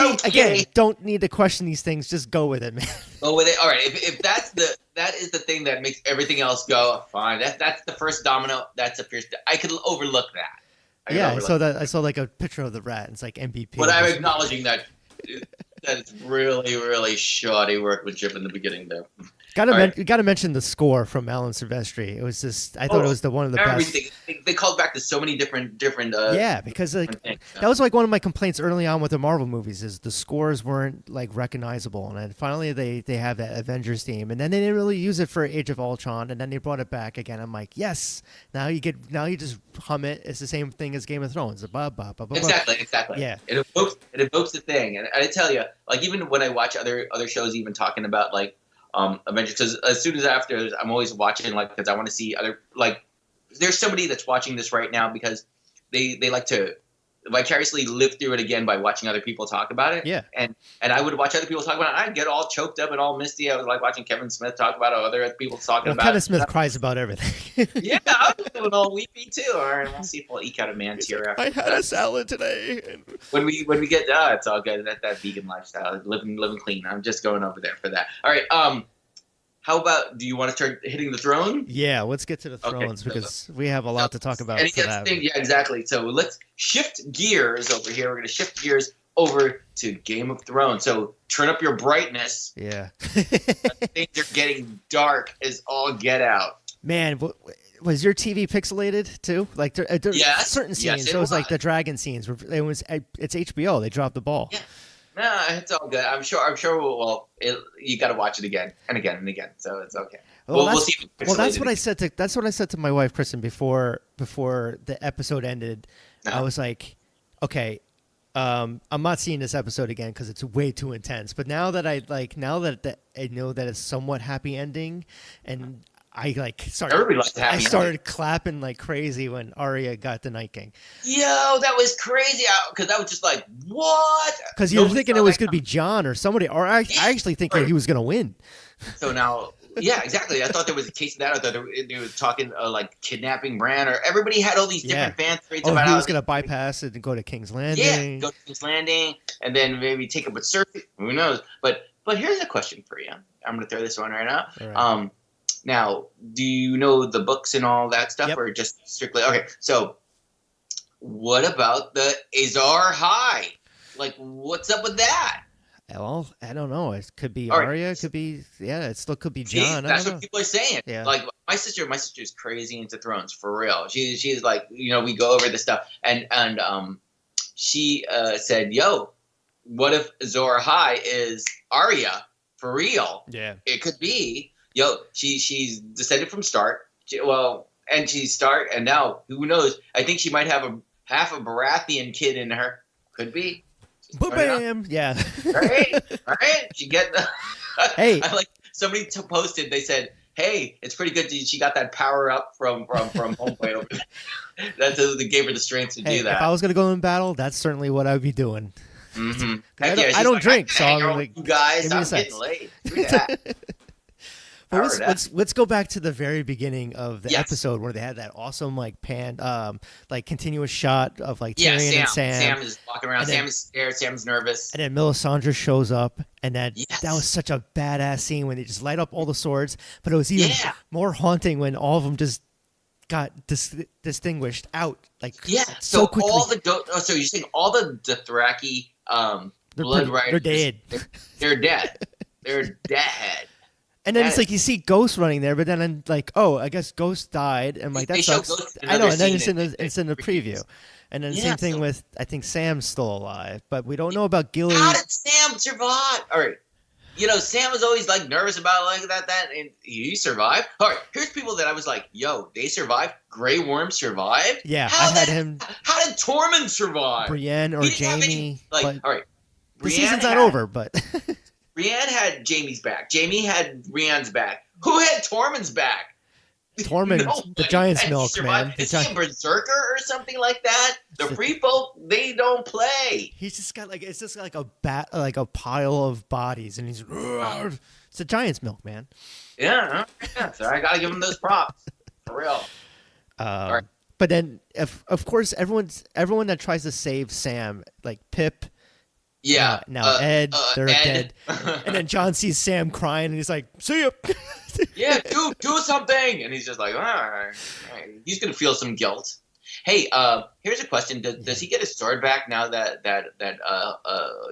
Okay. See, again, don't need to question these things. Just go with it, man. Go with it. All right. If that is the thing that makes everything else go fine. That's the first domino. That's the first. I could overlook that. I saw like a picture of the rat. And it's like MVP. But I'm acknowledging that it's really, really shoddy workmanship in the beginning, though. Gotta mention the score from Alan Silvestri. It was just, I thought it was one of the everything. best. They called back to so many different. Because like that was like one of my complaints early on with the Marvel movies is the scores weren't like recognizable, and then finally they have that Avengers theme, and then they didn't really use it for Age of Ultron, and then they brought it back again. I'm like, yes, now you just hum it. It's the same thing as Game of Thrones. Exactly. Yeah, it evokes the thing, and I tell you, like even when I watch other shows, even talking about like. Avengers, because as soon as after, I'm always watching, like, because I want to see other, like, there's somebody that's watching this right now because they like to vicariously live through it again by watching other people talk about it. Yeah. And I would watch other people talk about it. I'd get all choked up and all misty. I was like watching Kevin Smith talk about it, other people talking about it. Kevin Smith cries about everything. Yeah, I was feeling all weepy too. All right, we'll see if we'll eke out a man tear after I had a salad today. When we get it's all good. That vegan lifestyle, living clean. I'm just going over there for that. All right. How about, do you want to start hitting the throne? Yeah, let's get to the thrones because we have a lot to talk about. Yeah, exactly. So let's shift gears over here. We're going to shift gears over to Game of Thrones. So turn up your brightness. Yeah. Things are getting dark as all get out. Man, was your TV pixelated too? Like there certain scenes. Yes, it was like the dragon scenes. It's HBO. They dropped the ball. Yeah. No, it's all good. I'm sure. You got to watch it again and again and again, so it's okay. We'll see. Well, that's what I said to my wife, Kristen, before the episode ended. I was like, okay, I'm not seeing this episode again because it's way too intense. But now that I know that it's somewhat happy ending, and I Everybody likes a happy ending. started clapping like crazy when Arya got the Night King. Yo, that was crazy. Because I was just like, what? Because you were thinking it was going to be Jon or somebody, or I actually think he was going to win. So now, yeah, exactly. I thought there was a case of that. I thought they were talking like kidnapping Bran, or everybody had all these different fan theories about he was going to bypass it and go to King's Landing. Yeah, go to King's Landing, and then maybe take up with Cersei. Who knows? But here's a question for you. I'm going to throw this one right now. Right. Now, do you know the books and all that stuff, or just strictly okay? So, what about the Azor High? Like, what's up with that? Well, I don't know. It could be Arya. It could be it still could be Jon. That's what people are saying. Yeah. Like my sister's crazy into Thrones for real. She's like, we go over this stuff, and she said, "Yo, what if Azor High is Arya for real? Yeah, it could be." Yo, she's descended from Stark. And she's Stark, and now who knows? I think she might have half a Baratheon kid in her. Could be. Bam! Yeah. All right. She get the. Hey, I like somebody posted. They said, "Hey, it's pretty good. She got that power up from Homeboy over there. That gave her the strength to do that." If I was gonna go in battle, that's certainly what I'd be doing. Mm-hmm. I don't drink, so I'm like, you guys, I'm getting late. Do that. But let's go back to the very beginning of the episode where they had that awesome continuous shot of like Tyrion and Sam. Sam is walking around. Sam is scared. Sam's nervous. And then Melisandre shows up, and that was such a badass scene when they just light up all the swords. But it was even more haunting when all of them just got distinguished out so quickly. So you're saying all the Dothraki blood riders? They're dead. They're dead. They're dead. And then it's like you see Ghost running there, but then I'm like, oh, I guess Ghost died, and like that sucks. I know, and then it's in the preview, and then same thing with I think Sam's still alive, but we don't know about Gilly. How did Sam survive? All right, Sam was always like nervous about like that, and he survived. All right, here's people that I was like, yo, they survived. Grey Worm survived. Yeah, I had him. How did Tormund survive? Brienne or Jaime? All right, the season's not over, but. Brienne had Jaime's back. Jaime had Brienne's back. Who had Tormund's back? Tormund, the Giant's Milk, man. Is he a berserker or something like that? The free folk, they don't play. He's just got it's just like a pile of bodies, and he's it's a Giant's Milk, man. Yeah, so I gotta give him those props for real. Right. But then, of course, everyone that tries to save Sam, like Pip. Yeah. Now Ed, they're dead. And then Jon sees Sam crying, and he's like, "See ya." Yeah, do something. And he's just like, all right. He's gonna feel some guilt. Hey, here's a question: Does he get his sword back now that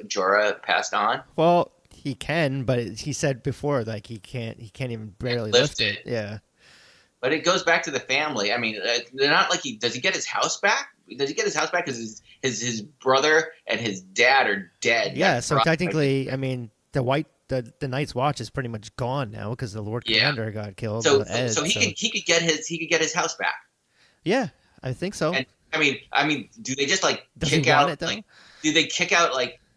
Jorah passed on? Well, he can, but he said before like he can't even barely lift it. Yeah. But it goes back to the family. I mean, they're not like does he get his house back? Does he get his house back because his brother and his dad are dead? Yeah, so technically, I mean, the Night's Watch is pretty much gone now because the Lord Commander got killed. So he could get his house back. Yeah, I think so. And I mean, do they just Does kick he out? Want it, do they kick out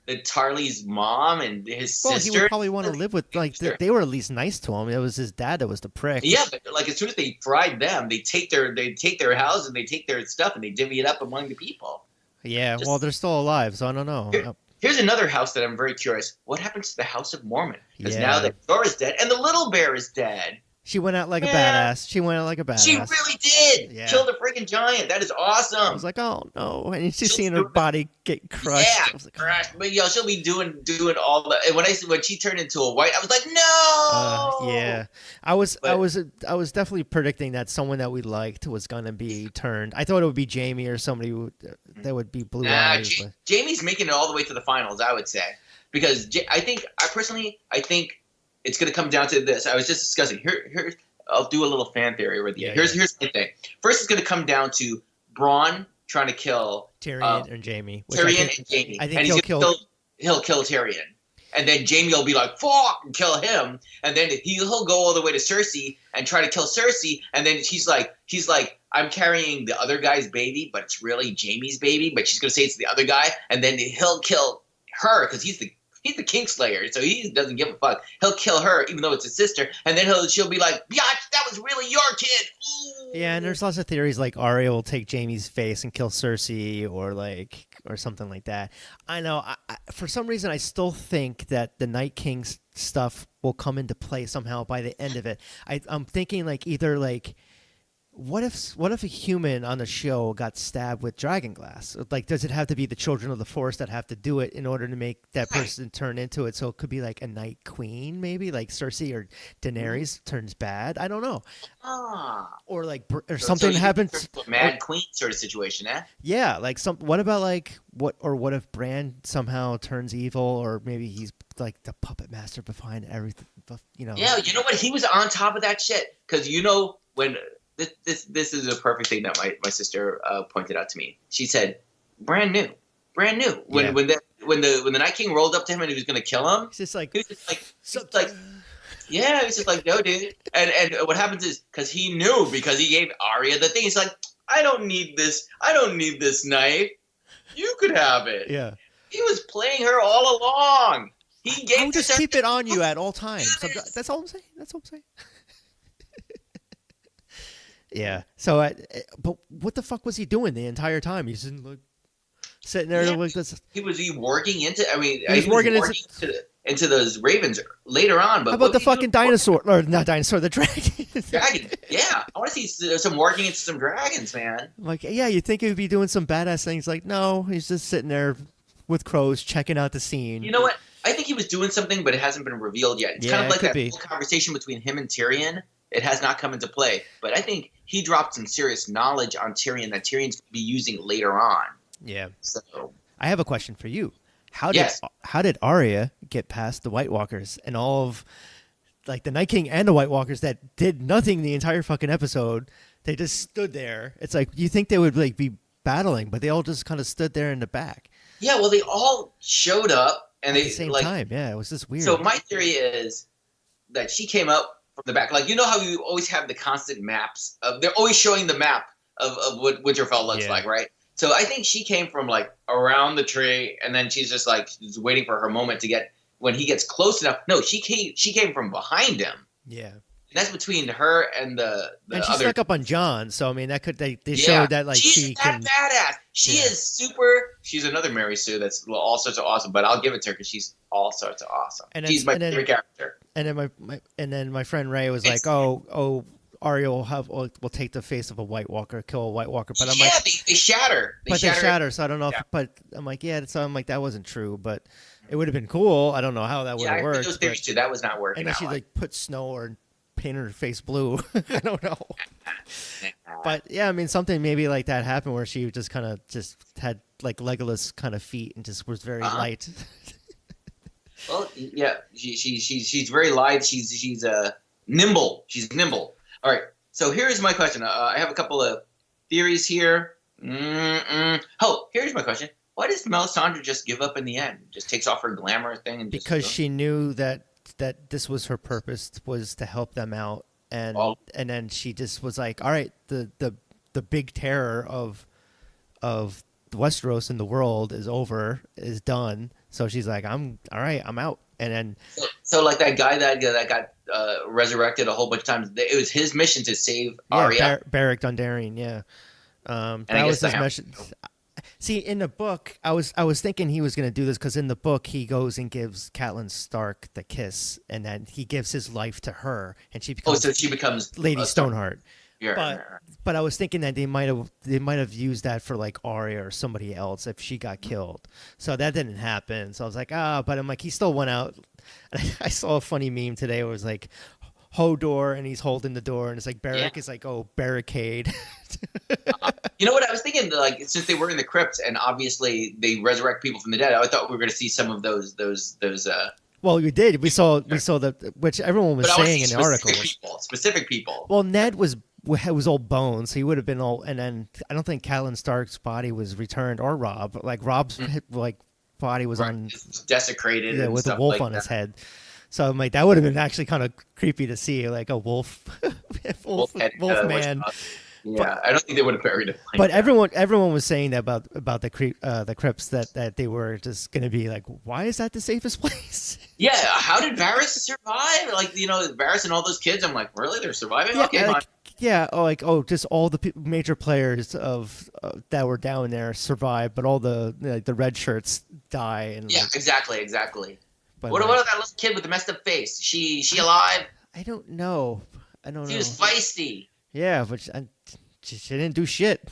the Tarly's mom and his sister? Well, he would probably want to live with they were at least nice to him. It was his dad that was the prick. Yeah, but as soon as they fried them, they take their house and they take their stuff and they divvy it up among the people. Yeah, well, they're still alive, so I don't know. Here's another house that I'm very curious. What happens to the House of Mormon? Because now that Jorah's dead and the little bear is dead. She went out like a badass. She really did. Yeah. Killed a freaking giant. That is awesome. I was like, oh no, and she's seeing her body get crushed. Yeah, I was like, crushed. But she'll be doing all the. And when she turned into a white, I was like, no. Yeah, I was definitely predicting that someone that we liked was gonna be turned. I thought it would be Jaime or somebody that would be blue eyes. Jaime's making it all the way to the finals, I would say, because I think it's going to come down to this. I was just discussing. Here, I'll do a little fan theory with you. Yeah, here's my thing. First, it's going to come down to Bronn trying to kill Tyrion and Jaime. Tyrion and Jaime. I think he'll kill Tyrion. And then Jaime will be like, fuck, and kill him. And then he'll go all the way to Cersei and try to kill Cersei. And then he's like, I'm carrying the other guy's baby, but it's really Jaime's baby. But she's going to say it's the other guy. And then he'll kill her because he's the he's the Kingslayer, so he doesn't give a fuck. He'll kill her, even though it's his sister, and then she'll be like, "Biatch, that was really your kid." Ooh. Yeah, and there's lots of theories like Arya will take Jaime's face and kill Cersei, or something like that. I know. For some reason, I still think that the Night King's stuff will come into play somehow by the end of it. I'm thinking like either like. What if a human on the show got stabbed with dragon glass? Like, does it have to be the children of the Forest that have to do it in order to make that person turn into it? So it could be like a Night Queen, maybe like Cersei or Daenerys turns bad. I don't know. Or like something happens. Mad Queen sort of situation, eh? Yeah, like What about like what if Bran somehow turns evil, or maybe he's like the puppet master behind everything? You know? Yeah, you know what? He was on top of that shit because when. This is a perfect thing that my sister pointed out to me. She said, brand new. When the Night King rolled up to him and he was gonna kill him, he's just like, yeah, he's just like, no, dude. And what happens is because he gave Arya the thing. He's like, I don't need this knife. You could have it. Yeah. He was playing her all along. He gave. I'll just keep it on you at all times. That's all I'm saying. Yeah. So, but what the fuck was he doing the entire time? He's like sitting there like this. He was working into. I mean, he was working into those ravens later on. But how about the fucking dinosaur? Or not dinosaur, the dragon. Dragon. Yeah, I want to see some working into some dragons, man. Like, yeah, you'd think he would be doing some badass things. Like, no, he's just sitting there with crows, checking out the scene. You know what? I think he was doing something, but it hasn't been revealed yet. It's kind of like that whole conversation between him and Tyrion. It has not come into play, but I think he dropped some serious knowledge on Tyrion that Tyrion's going to be using later on. Yeah. So I have a question for you. How did Arya get past the White Walkers and all of like the Night King and the White Walkers that did nothing the entire fucking episode? They just stood there. It's like you think they would like be battling, but they all just kind of stood there in the back. Yeah, well, they all showed up and at the same time. Yeah, it was just weird. So my theory is that she came up from the back. Like, you know how you always have the constant maps they're always showing the map of what Winterfell looks like, right? So I think she came from like around the tree, and then she's just like waiting for her moment to get when he gets close enough. No, she came from behind him. Yeah. And that's between her and the and she other. snuck up on John, so I mean that could they showed that like she's that badass. She is super. She's another Mary Sue that's all sorts of awesome. But I'll give it to her because she's all sorts of awesome. And she's my favorite character. And then my friend Ray was like, oh, Arya will take the face of a White Walker, kill a White Walker. But I'm like, they shatter. They shatter. So I don't know. But I'm like, so I'm like, that wasn't true. But it would have been cool. I don't know how that would have worked. Yeah, those theories too. That was not working. And then she like put snow or painted her face blue. I don't know. But yeah, I mean, something maybe like that happened where she just kind of just had like Legolas kind of feet and just was very light. Well, yeah, she's very light. She's nimble. She's nimble. All right. So here's my question. I have a couple of theories here. Oh, here's my question. Why does Melisandre just give up in the end? Just takes off her glamour thing and because she knew that this was her purpose, was to help them out, and then she just was like, all right, the big terror of Westeros in the world is done. So she's like, I'm out. And then so like that guy that got resurrected a whole bunch of times. It was his mission to save Arya. Beric Dondarrion. Yeah, that was his mission. See, in the book, I was thinking he was going to do this because in the book he goes and gives Catelyn Stark the kiss, and then he gives his life to her, and she becomes Lady Stoneheart. But I was thinking that they might have used that for like Arya or somebody else if she got killed. So that didn't happen. So I was like, but I'm like, he still went out. I saw a funny meme today where it was like Hodor and he's holding the door and it's like Beric is like, oh, barricade. You know what I was thinking? Like, since they were in the crypts and obviously they resurrect people from the dead, I thought we were going to see some of those. Well, we did. We saw the which everyone was saying in the article. Specific people. Well, Ned was all bones. So he would have been all, and then I don't think Catelyn Stark's body was returned or Robb. Like Robb's like body was on desecrated. Yeah, with a wolf like on his head. So I'm like, that would have been actually kind of creepy to see, like a wolf man. Yeah, I don't think they would have buried him. But everyone was saying that about the crypts that they were just going to be like, why is that the safest place? Yeah, how did Varys survive? Like, Varys and all those kids. I'm like, really? They're surviving? Yeah, Okay, fine. Yeah, just all the major players of that were down there survived, but all the the red shirts die. And yeah, exactly. But what about that little kid with the messed up face? She alive? I don't know. She was feisty. Yeah, but she didn't do shit.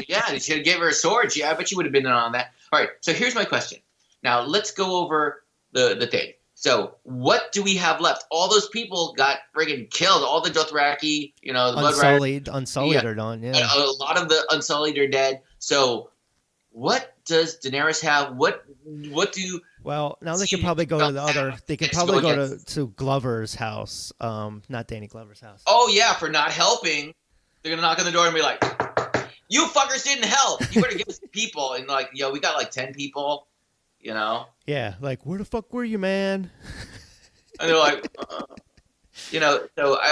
Yeah, she gave her a sword. I bet she would have been in on that. All right, so here's my question. Now let's go over the thing. So what do we have left? All those people got friggin' killed. All the Dothraki, the Unsullied are done. Yeah, a lot of the Unsullied are dead. So what does Daenerys have? What do? Well, now they can probably go to the other. They can probably go to Glover's house. Not Danny Glover's house. Oh yeah, for not helping, they're gonna knock on the door and be like, "You fuckers didn't help. You better give us people." And like, we got like 10 people. Yeah, like where the fuck were you, man? And they're like,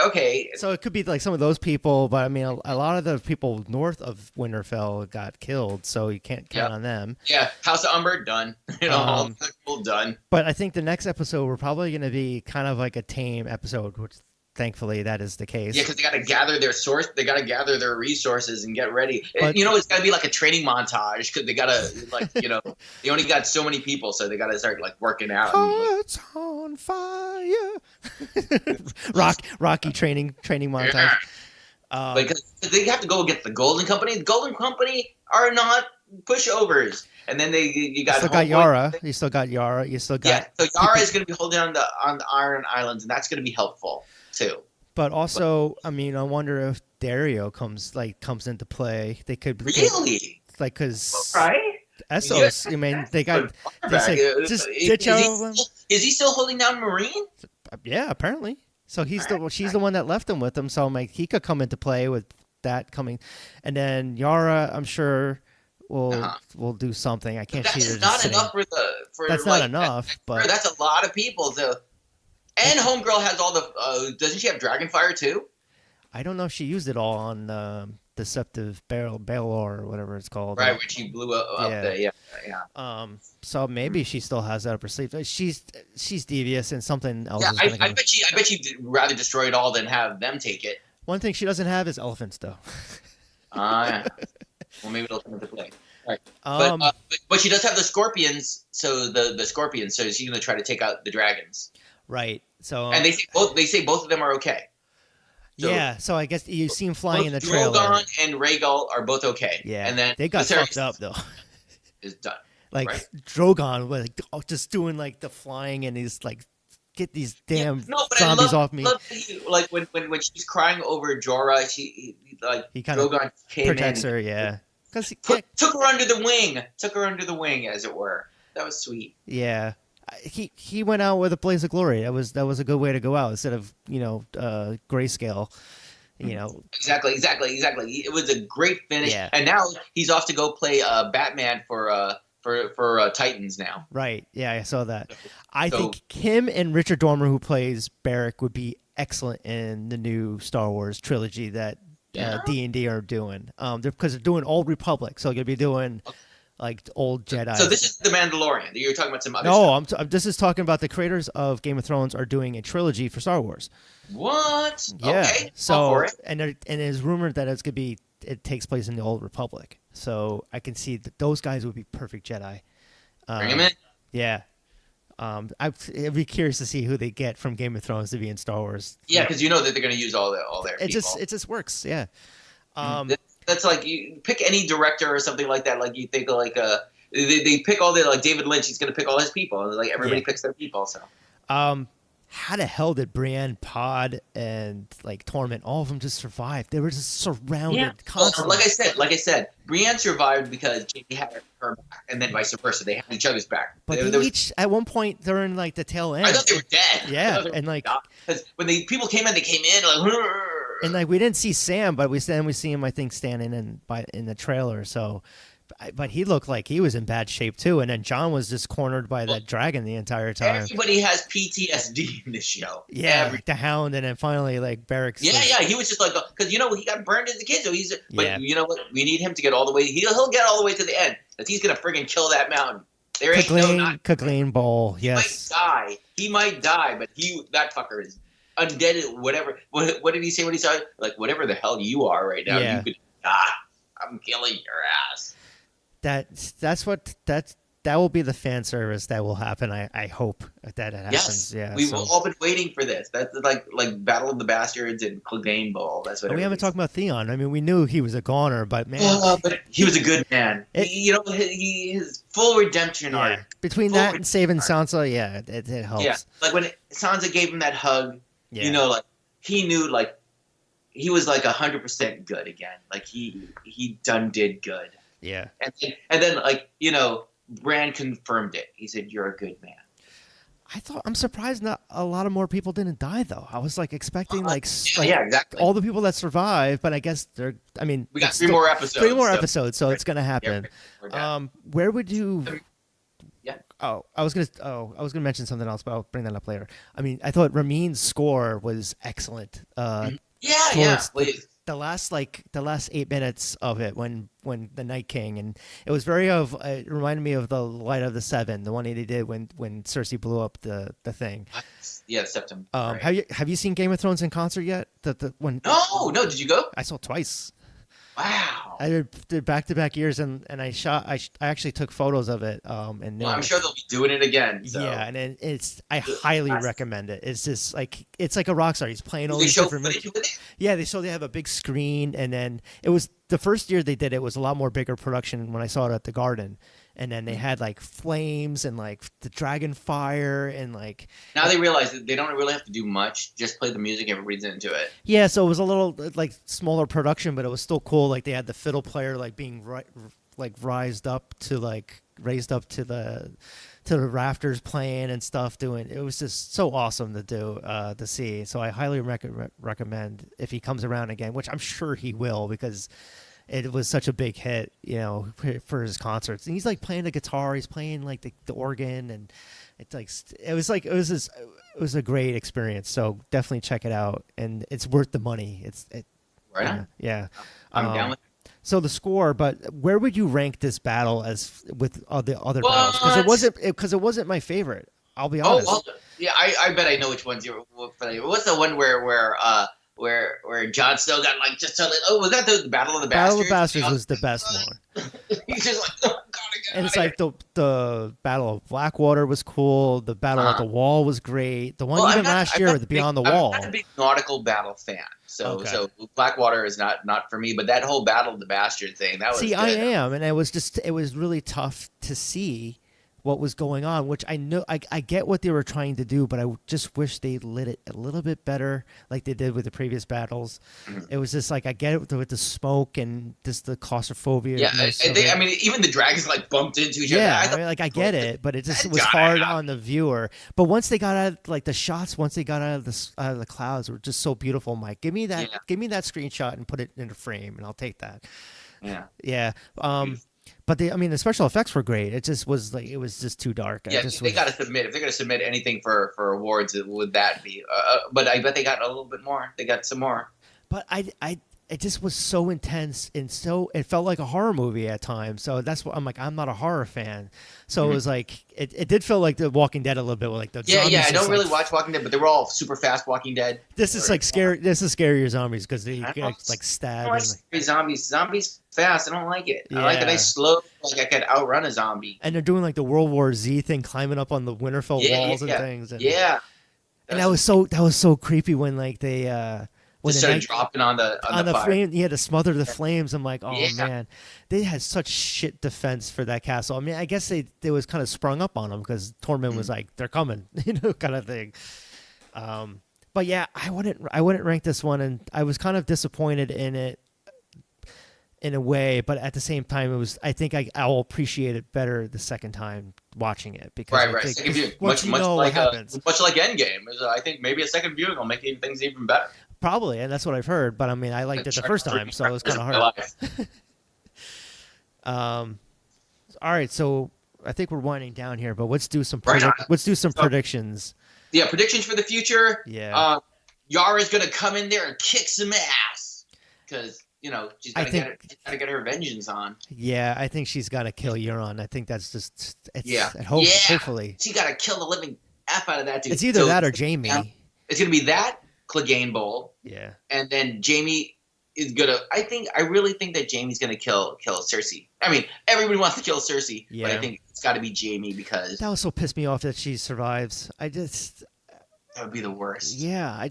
okay. So it could be like some of those people, but I mean, a lot of the people north of Winterfell got killed, so you can't count on them. Yeah, House of Umber done. All the people done. But I think the next episode we're probably going to be kind of like a tame episode, which thankfully that is the case. Yeah, because they got to gather their resources and get ready. But, it's got to be like a training montage because they got to they only got so many people, so they got to start like working out. Hearts on fire. Rocky training montage. Because they have to go against the Golden Company. The Golden Company are not pushovers. And then you got Yara. You still got Yara. You still got So Yara is going to be holding on the Iron Islands, and that's going to be helpful too. But also, I mean, I wonder if Dario comes into play. They could really because right. Essos. I mean, they say just ditch out of them. Is he still holding down Marine? Yeah, apparently. So she's the one that left him with him. So I'm like, he could come into play with that coming, and then Yara, I'm sure we'll do something. I can't see her. That's not enough for that's not enough, but that's a lot of people. So, and Homegirl has all the. Doesn't she have Dragonfire too? I don't know if she used it all on Deceptive Baelor or whatever it's called. Right, when she blew up yeah. So maybe she still has that up her sleeve. She's devious, and something else. Yeah, I bet she'd rather destroy it all than have them take it. One thing she doesn't have is elephants, though. Yeah. Well, maybe they'll come into play. Right. But she does have the scorpions. So the scorpions. So she's going to try to take out the dragons. Right. So and they say both of them are okay. So, yeah. So I guess you see him flying in the trailer. Drogon and Rhaegal are both okay. Yeah. And then they got fucked up though. Is done. Like right? Drogon was just doing like the flying, and he's like, get these damn zombies off me. Like when she's crying over Jorah, he kind of Drogon protects her. Yeah. Because took her under the wing, as it were. That was sweet. Yeah, he went out with a blaze of glory. That was a good way to go out instead of grayscale. Exactly. It was a great finish, yeah. And now he's off to go play Batman for Titans now. Right. Yeah, I saw that. I think him and Richard Dormer, who plays Barrick, would be excellent in the new Star Wars trilogy that D&D are doing. Because they're doing Old Republic, so they're gonna be doing like old Jedi. So this is the Mandalorian. You're talking about some other stuff. No, this is talking about the creators of Game of Thrones are doing a trilogy for Star Wars. What? Yeah. Okay. So and it's rumored that it takes place in the Old Republic. So I can see that those guys would be perfect Jedi. Bring them in. Yeah. I'd be curious to see who they get from Game of Thrones to be in Star Wars. Yeah, because you know that they're going to use all their people. It just works. Yeah. That's like you pick any director or something like that. Like you think like they pick all their like David Lynch. He's going to pick all his people. Like everybody picks their people. So. How the hell did Brienne, Pod, and like Torment, all of them just survive? They were just surrounded constantly. Well, like I said, Brienne survived because Jaime had her back, and then vice versa. They had each other's back. But at one point during like the tail end, I thought they were dead. Yeah, and like because when people came in, they came in like. And like we didn't see Sam, but we see him, I think, standing in the trailer. So but he looked like he was in bad shape too. And then John was just cornered by that dragon the entire time. Everybody has PTSD in this show. Yeah, the Hound, and then finally like Barracks. Yeah, he was just like, because he got burned as a kid, so he's. But Yeah. you know what? We need him to get all the way. He'll get all the way to the end, because he's gonna friggin' kill that mountain. There ain't Kagleen Bowl. Yes. He might die, but that fucker is undead. Whatever. What did he say when he saw it? Like, whatever the hell you are right now, Yeah. you could. I'm killing your ass. That will be the fan service that will happen. I hope that it happens. Yes, Yeah, we've all been waiting for this. That's like Battle of the Bastards and Clegane Bowl. That's what. We haven't talked about Theon. I mean, we knew he was a goner, but man, but he was a good man. His full redemption arc. Between that and saving Sansa, it helps. Yeah, like when Sansa gave him that hug, like he knew, like he was like 100% good again. Like he did good. Yeah, and then Bran confirmed it. He said, "You're a good man." I'm surprised not a lot of more people didn't die though. I was like expecting exactly all the people that survived, but I guess we got three more episodes. So it's gonna happen. Where would you? Yeah. Oh, I was gonna mention something else, but I'll bring that up later. I mean, I thought Ramin's score was excellent. Please. The last 8 minutes of it when the Night King, and it was it reminded me of the Light of the Seven, the one that he did when Cersei blew up the thing. Yeah, September. Have you seen Game of Thrones in concert yet? No, did you go? I saw it twice. Wow. I did back-to-back years, and I actually took photos of it. I'm sure they'll be doing it again. So. Yeah, and I highly recommend it. It's just like it's like a rock star. He's playing all these different. Yeah, they have a big screen, and then it was the first year they did it was a lot more bigger production when I saw it at the Garden. And then they had like flames and like the dragon fire and like. Now they realize that they don't really have to do much. Just play the music, everybody's into it. Yeah, so it was a little like smaller production, but it was still cool. Like they had the fiddle player like being raised up to the rafters playing and stuff. It was just so awesome to see. So I highly recommend if he comes around again, which I'm sure he will because. It was such a big hit, for his concerts. And he's like playing the guitar, he's playing like the organ, and it was a great experience. So definitely check it out, and it's worth the money. Right on. Yeah. I'm down with it. So the score, but where would you rank this battle as with the other battles? Because it wasn't my favorite. I'll be honest. Oh, well, yeah, I bet I know which ones you're. What's the one where Jon Snow got like just totally. Oh, was that the Battle of the Bastards? Battle of the Bastards was the best one. He's just like, oh God, and it's like the Battle of Blackwater was cool. The Battle at the Wall was great. The one last year, the Beyond the Wall. I'm not a big nautical battle fan, so Blackwater is not for me. But that whole Battle of the Bastards thing, that was. See, good. I am, and it was really tough to see what was going on, which I know I get what they were trying to do, but I just wish they lit it a little bit better like they did with the previous battles. Mm-hmm. It was just like I get it with the smoke and just the claustrophobia. Yeah, even the dragons like bumped into each other. Yeah, I get it, but it just was hard on the viewer. But once they got out, like the shots, once they got out of the clouds, were just so beautiful. Mike, give me that screenshot and put it in a frame, and I'll take that. Yeah. But the special effects were great. It just was like it was just too dark. Yeah, they got to submit. If they're going to submit anything for awards, it would that be? But I bet they got a little bit more. They got some more. But it just was so intense and it felt like a horror movie at times. So that's what I'm like. I'm not a horror fan, so it was like it did feel like The Walking Dead a little bit. With like the I don't really watch Walking Dead, but they were all super fast Walking Dead. This is like scary. This is scarier zombies because they get like stabbed. I don't like zombies fast. I don't like it. I like it. They slow. Like I could outrun a zombie. And they're doing like the World War Z thing, climbing up on the Winterfell walls and things. And, and that was so creepy when like they. When just started dropping on the fire. Flame, to smother the flames. I'm like, oh man, they had such shit defense for that castle. I mean, I guess they was kind of sprung up on them because Tormund was like, they're coming, kind of thing. But yeah, I wouldn't rank this one, and I was kind of disappointed in it in a way, but at the same time, I think I'll appreciate it better the second time watching it because right. Second viewing, much like Endgame. I think maybe a second viewing will make things even better. Probably, and that's what I've heard. But I mean, I liked it the first time, so it was kind of hard. All right, so I think we're winding down here, but let's do some So, predictions. Yeah, predictions for the future. Yeah. Yara's gonna come in there and kick some ass because she's gotta get her vengeance on. Yeah, I think she's got to kill Euron. I think that's just hopefully she gotta kill the living f out of that dude. It's either that or Jamie. It's gonna be that Clegane Bowl. Yeah, and then Jamie is gonna. I really think that Jamie's gonna kill Cersei. I mean, everybody wants to kill Cersei, but I think it's got to be Jamie because that also pissed me off that she survives. That would be the worst. Yeah,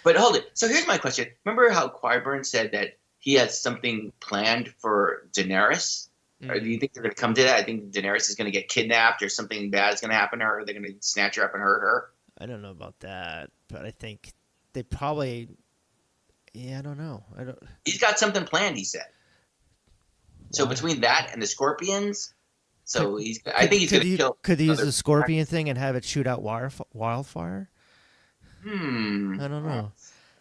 But hold it. So here's my question. Remember how Qyburn said that he has something planned for Daenerys? Or do you think they're going to come to that? I think Daenerys is going to get kidnapped or something bad is going to happen to her. They're going to snatch her up and hurt her. I don't know about that, but I think they probably. Yeah, I don't know. He's got something planned, he said. So between that and the Scorpions, I think he's going to kill. Could he use the Scorpion thing and have it shoot out wildfire? I don't know.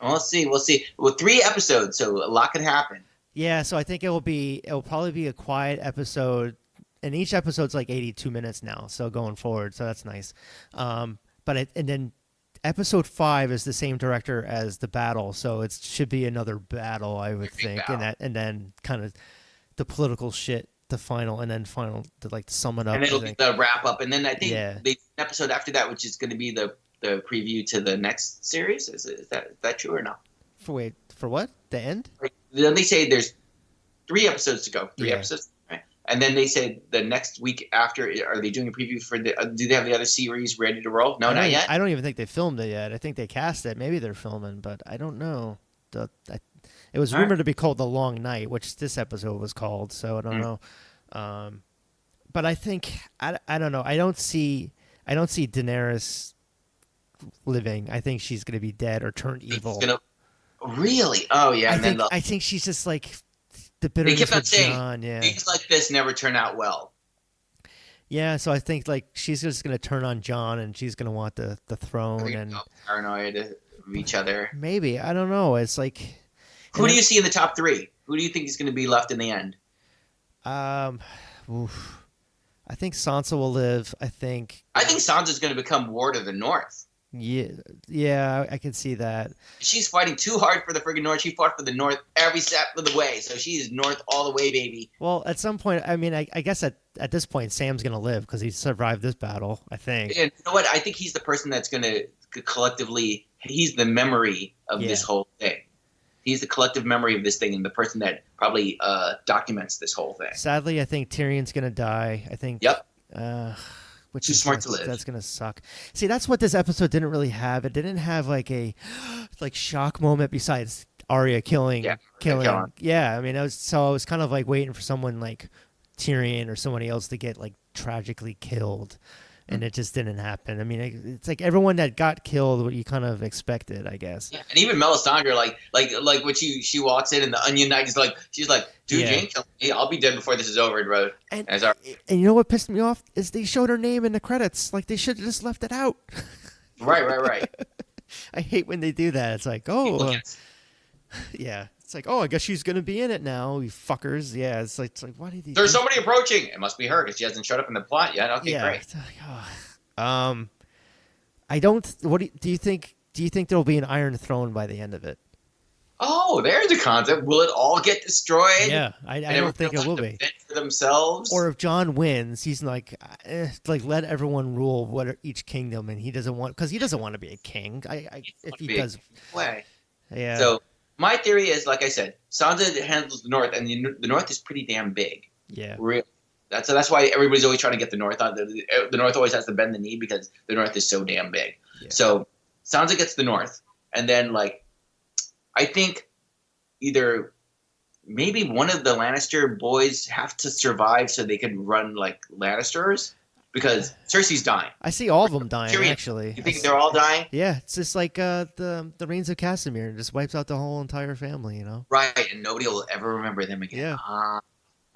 Well, we'll see. Well, 3 episodes, so a lot could happen. Yeah, so I think it'll probably be a quiet episode, and each episode's like 82 minutes now. So going forward, so that's nice. And then episode 5 is the same director as the battle, so it should be another battle, I would think, and then kind of the political shit, the final to sum it up. And it'll be the wrap up, and then I think the episode after that, which is going to be the preview to the next series. Is that true or not? For what? The end? Then they say there's 3 episodes to go. 3 episodes, right? And then they say the next week after, are they doing a preview for do they have the other series ready to roll? No, not yet. I don't even think they filmed it yet. I think they cast it. Maybe they're filming, but I don't know. It was rumored to be called The Long Night, which this episode was called. So I don't know. But I think I don't know. I don't see Daenerys living. I think she's going to be dead or turned evil. Really? Oh yeah. I think she's just like the bitterness. They kept on saying, John. Yeah. Things like this never turn out well. Yeah, so I think she's just going to turn on John, and she's going to want the throne and paranoid of each other. Maybe, I don't know. It's like, who do you see in the top 3? Who do you think is going to be left in the end? I think Sansa will live. I think Sansa's going to become Ward of the North. Yeah, I can see that. She's fighting too hard for the friggin' North. She fought for the North every step of the way, so she is North all the way, baby. Well, at some point, I mean, I guess at this point, Sam's going to live because he survived this battle, I think. And you know what? I think he's the person that's going to collectively, he's the memory of this whole thing. He's the collective memory of this thing and the person that probably documents this whole thing. Sadly, I think Tyrion's going to die. I think. Yep. Which Too smart to live. That's gonna suck. See, that's what this episode didn't really have. It didn't have like a shock moment besides Arya killing. Yeah, I mean, I was kind of like waiting for someone like Tyrion or somebody else to get like tragically killed, and it just didn't happen. I mean, it's like everyone that got killed, what you kind of expected, I guess. Yeah, and even Melisandre, like when she walks in and the Onion Knight is like, she's like, dude, you ain't killing me. I'll be dead before this is over, bro. And you know what pissed me off is they showed her name in the credits. Like they should have just left it out. Right. I hate when they do that. It's like, yeah. It's like, I guess she's gonna be in it now, you fuckers. Yeah, it's like, why did he? There's somebody approaching. It must be her because she hasn't showed up in the plot yet. Okay, great. It's like, I don't. What do you think? Do you think there'll be an Iron Throne by the end of it? Oh, there's a concept. Will it all get destroyed? Yeah, I don't think it will be. For themselves. Or if John wins, he's like let everyone rule each kingdom, and he doesn't want to be a king. If he does, way. Yeah. So my theory is, like I said, Sansa handles the North, and the North is pretty damn big. Yeah. Real. That's why everybody's always trying to get the North on. The North always has to bend the knee because the North is so damn big. Yeah. So Sansa gets the North, and then I think either maybe one of the Lannister boys have to survive so they can run like Lannisters because Cersei's dying. I see all of them dying, actually. You think they're all dying? Yeah, it's just like the Reigns of Castamere. It just wipes out the whole entire family, you know? Right, and nobody will ever remember them again. Yeah.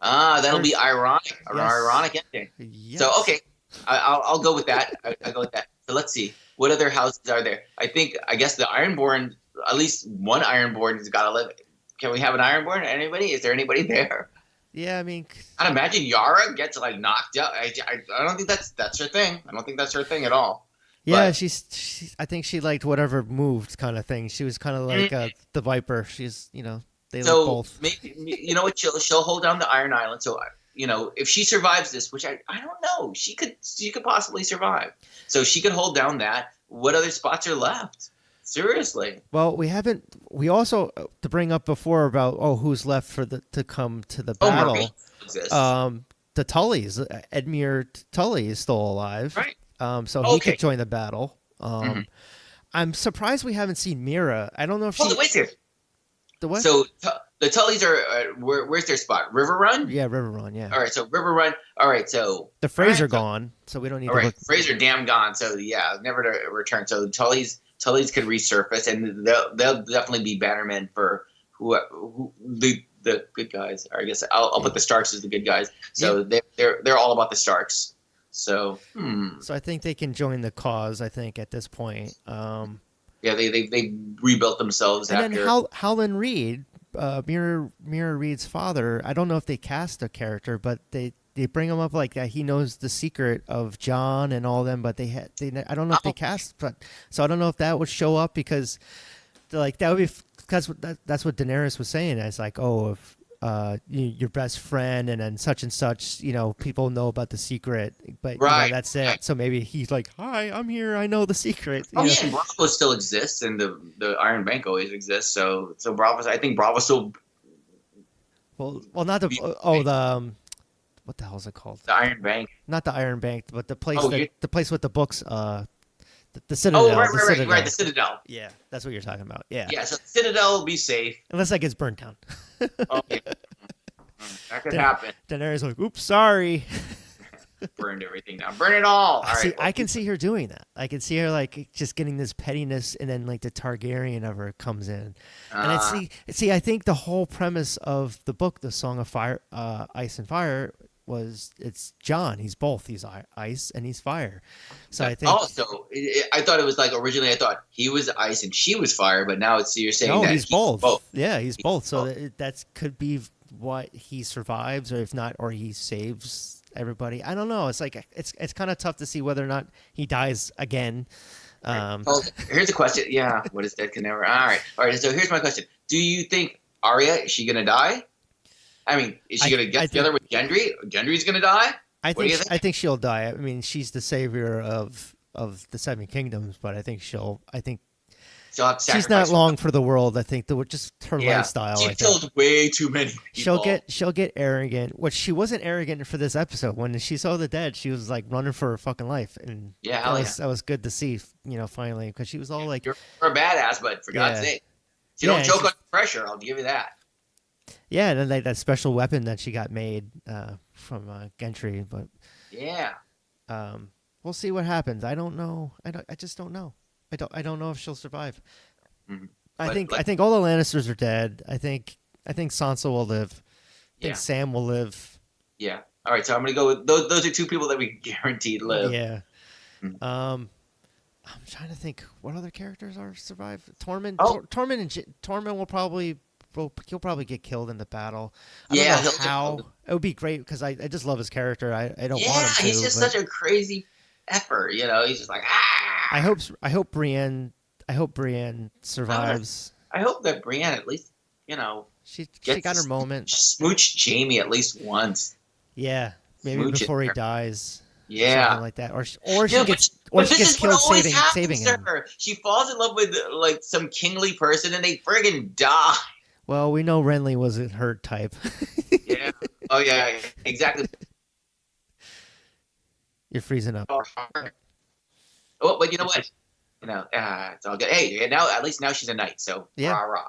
That'll be ironic. An ironic ending. Yes. So, okay, I'll go with that. I'll go with that. So let's see. What other houses are there? I guess the Ironborn, at least one Ironborn has got to live. Can we have an Ironborn? Anybody? Is there anybody there? Yeah, I mean, I'd imagine Yara gets like knocked out. I don't think that's her thing. I don't think that's her thing at all. yeah, But, she's. I think she liked whatever moved, kind of thing. She was kind of like the Viper. She's, they like so both. maybe you know what? She'll hold down the Iron Island. So if she survives this, which I don't know, she could possibly survive. So she could hold down that. What other spots are left? Seriously. Well, we also to bring up before about who's left to come to the battle. Marie exists. The Tullys, Edmure Tully is still alive. Right. So he could join the battle. I'm surprised we haven't seen Mira. I don't know if she. Wait here. The what? So the Tullys are where's their spot? River Run. Yeah, River Run. Yeah. All right. So River Run. All right. So the Fraser gone, so we don't need. All right. Fraser damn gone. So yeah, never to return. So the Tullys could resurface, and they'll definitely be bannermen for who the good guys. Or I guess I'll put the Starks as the good guys. So they're all about the Starks. So So I think they can join the cause. I think at this point. Yeah, they rebuilt themselves and after. And then Howland Reed, Mira Reed's father. I don't know if they cast a character, but they bring him up like that. He knows the secret of John and all them, but they I don't know if they cast, but so I don't know if that would show up because like that would be because that's what Daenerys was saying. It's like, if your best friend and then such and such, people know about the secret, but that's it. So maybe he's like, hi, I'm here. I know the secret. Yeah, and Bravo still exists, and the Iron Bank always exists. So Bravo, I think Bravo still. Well, not the what the hell is it called? The Iron Bank. Not the Iron Bank, but the place the place with the books. The Citadel. Oh, right, the Citadel. Yeah, that's what you're talking about. Yeah. Yeah, so the Citadel will be safe. Unless that gets burnt down. Okay. That could happen. Daenerys like, oops, sorry. Burned everything down. Burn it all. I can see her doing that. I can see her like just getting this pettiness, and then like the Targaryen of her comes in. And I see. I think the whole premise of the book, The Song of Fire, Ice and Fire, it's John. He's both. He's ice and he's fire. So I think. Also, I thought it was like originally. I thought he was ice and she was fire, but now you're saying that he's both. Yeah, he's both. So that could be what he survives, or if not, or he saves everybody. I don't know. It's like it's kind of tough to see whether or not he dies again. Here's a question. Yeah, what is dead can never. All right. So here's my question: do you think Arya is she gonna die? I mean, is she going to get together with Gendry? Gendry's going to die? I think she'll die. I mean, she's the savior of the Seven Kingdoms, but I think she'll have to she's not long for the world. I think just her lifestyle. She killed way too many people. She'll get arrogant. Which she wasn't arrogant for this episode. When she saw the dead, she was like running for her fucking life, and that was good to see. Finally, because she was all like, "You're a badass, but for God's sake, you don't choke under pressure. I'll give you that." Yeah, and then that special weapon that she got made from Gendry, but we'll see what happens. I don't know. I just don't know. I don't know if she'll survive. Mm-hmm. I think all the Lannisters are dead. I think Sansa will live. I think Sam will live. Yeah. All right. So I'm gonna go with those are two people that we guaranteed live. Yeah. Mm-hmm. I'm trying to think what other characters are survive. Tormund. Tormund will probably. He'll probably get killed in the battle. I don't know how. It would be great because I just love his character. I don't want him to. He's just such a crazy effer. He's just like I hope Brienne survives. I hope that Brienne at least she got her moment. Smooch Jamie at least once. Yeah, maybe before he dies. Yeah, something like that, or she gets killed saving him. She falls in love with like some kingly person and they friggin' die. Well, we know Renly wasn't her type. Yeah. Oh, yeah. Exactly. You're freezing up. Oh, but you know what? It's all good. Hey, at least now she's a knight. So rah.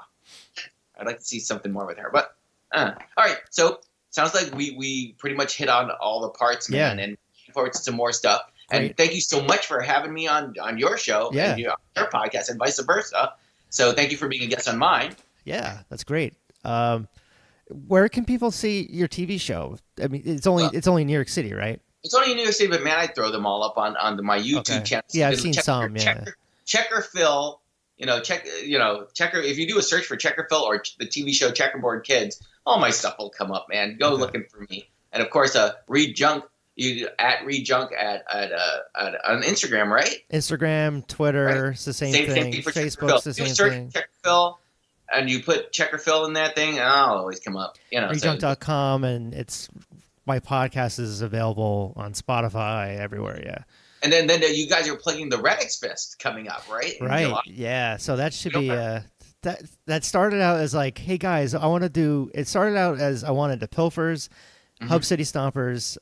I'd like to see something more with her. But all right. So sounds like we pretty much hit on all the parts, man. And looking forward to some more stuff. Great. And thank you so much for having me on your show and your podcast and vice versa. So thank you for being a guest on mine. Yeah, that's great. Where can people see your TV show? I mean, it's only in New York City, right? It's only in New York City, but man, I throw them all up on my YouTube channel. Yeah, I've seen some. Checker Phil, Checker. If you do a search for Checker Phil or the TV show Checkerboard Kids, all my stuff will come up, man. Go looking for me. And of course, ReadJunk. You at ReadJunk on Instagram, right? Instagram, Twitter, Right. it's the same Same thing. thing for Facebook's the You same search thing. Checkerfill, and you put Checkerfill in that thing, and I'll always come up. ReadJunk.com, and my podcast is available on Spotify everywhere. Yeah. And then you guys are plugging the Redix Fest coming up, right? In Right. July. Yeah. So that should be that started out as like, hey guys, I want to do. It started out as I wanted the Pilfers, Hub City Stompers,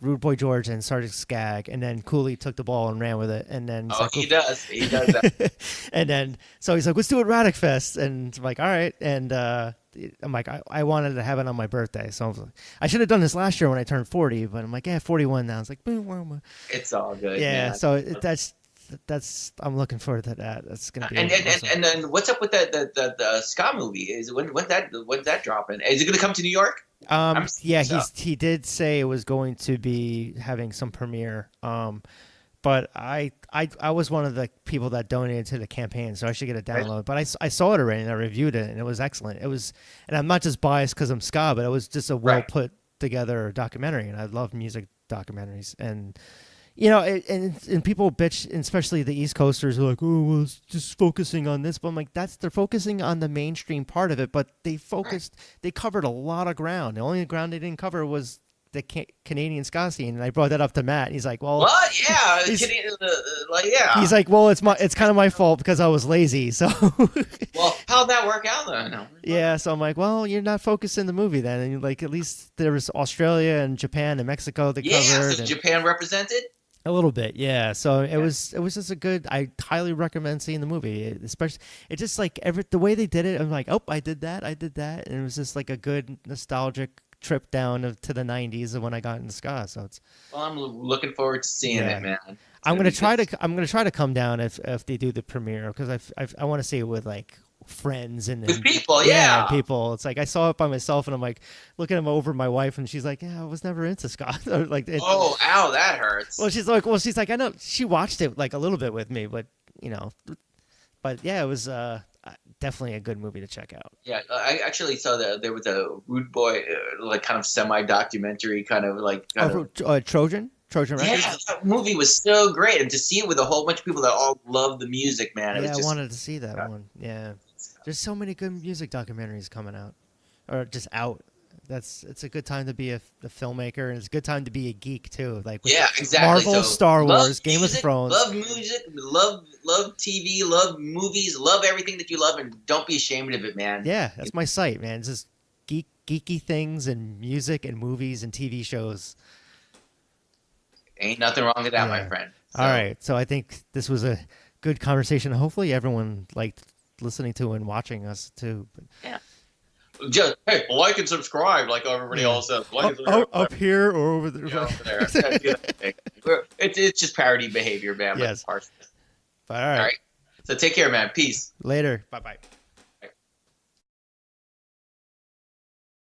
Rude Boy George, and Sergeant Skag, and then Cooley took the ball and ran with it, and then He does that. and then so he's like, let's do it Radic Fest, and I'm like, all right, and I'm like, I wanted to have it on my birthday, so I was like, I should have done this last year when I turned 40, but I'm like, 41 now. It's like, boom. It's all good. Yeah, man. so that's I'm looking forward to that. That's gonna be awesome. And then what's up with the ska movie? Is when's that dropping? Is it gonna come to New York? Yeah, he did say it was going to be having some premiere. But I was one of the people that donated to the campaign, so I should get a download. But I saw it already and I reviewed it, and it was excellent. It was, and I'm not just biased because I'm ska, but it was just a well put together documentary, and I love music documentaries. And and people bitch, especially the East Coasters, are like, oh, well, it's just focusing on this. But I'm like, they're focusing on the mainstream part of it, but they covered a lot of ground. The only ground they didn't cover was the Canadian ska scene, and I brought that up to Matt. He's like, well, what? Yeah, He's like, well, it's kind of my fault because I was lazy. So, well, how'd that work out then? Yeah, so I'm like, well, you're not focused in the movie then, and like at least there was Australia and Japan and Mexico that covered. So Japan represented. A little bit, yeah. So it was just a good. I highly recommend seeing the movie, especially it just like the way they did it. I'm like, oh, I did that, and it was just like a good nostalgic trip down to the 90s of when I got into ska. So it's. Well, I'm looking forward to seeing it, man. I'm gonna try to come down if they do the premiere, because I want to see it with like friends and with people, people. It's like I saw it by myself, and I'm like looking over my wife, and she's like, yeah, I was never into ska. Like, ow, that hurts. She's like, I know she watched it like a little bit with me, but yeah, it was definitely a good movie to check out. Yeah, I actually saw that there was a Rude Boy like kind of semi-documentary Trojan Records. Yeah, that movie was so great, and to see it with a whole bunch of people that all love the music, man. I wanted to see that one. Yeah, there's so many good music documentaries coming out, or just out. It's a good time to be a filmmaker, and it's a good time to be a geek too. Like exactly. Marvel, Star Wars, Game of Thrones. Love music, love TV, love movies, love everything that you love, and don't be ashamed of it, man. Yeah, that's my site, man. It's just geeky things and music and movies and TV shows. Ain't nothing wrong with that, my friend. So. All right, so I think this was a good conversation. Hopefully, everyone liked listening to and watching us too. Yeah. Just like and subscribe, like everybody else says. Up here or over there. Over there. It's just parody behavior, man. Yes. But all right. So take care, man. Peace. Later. Bye.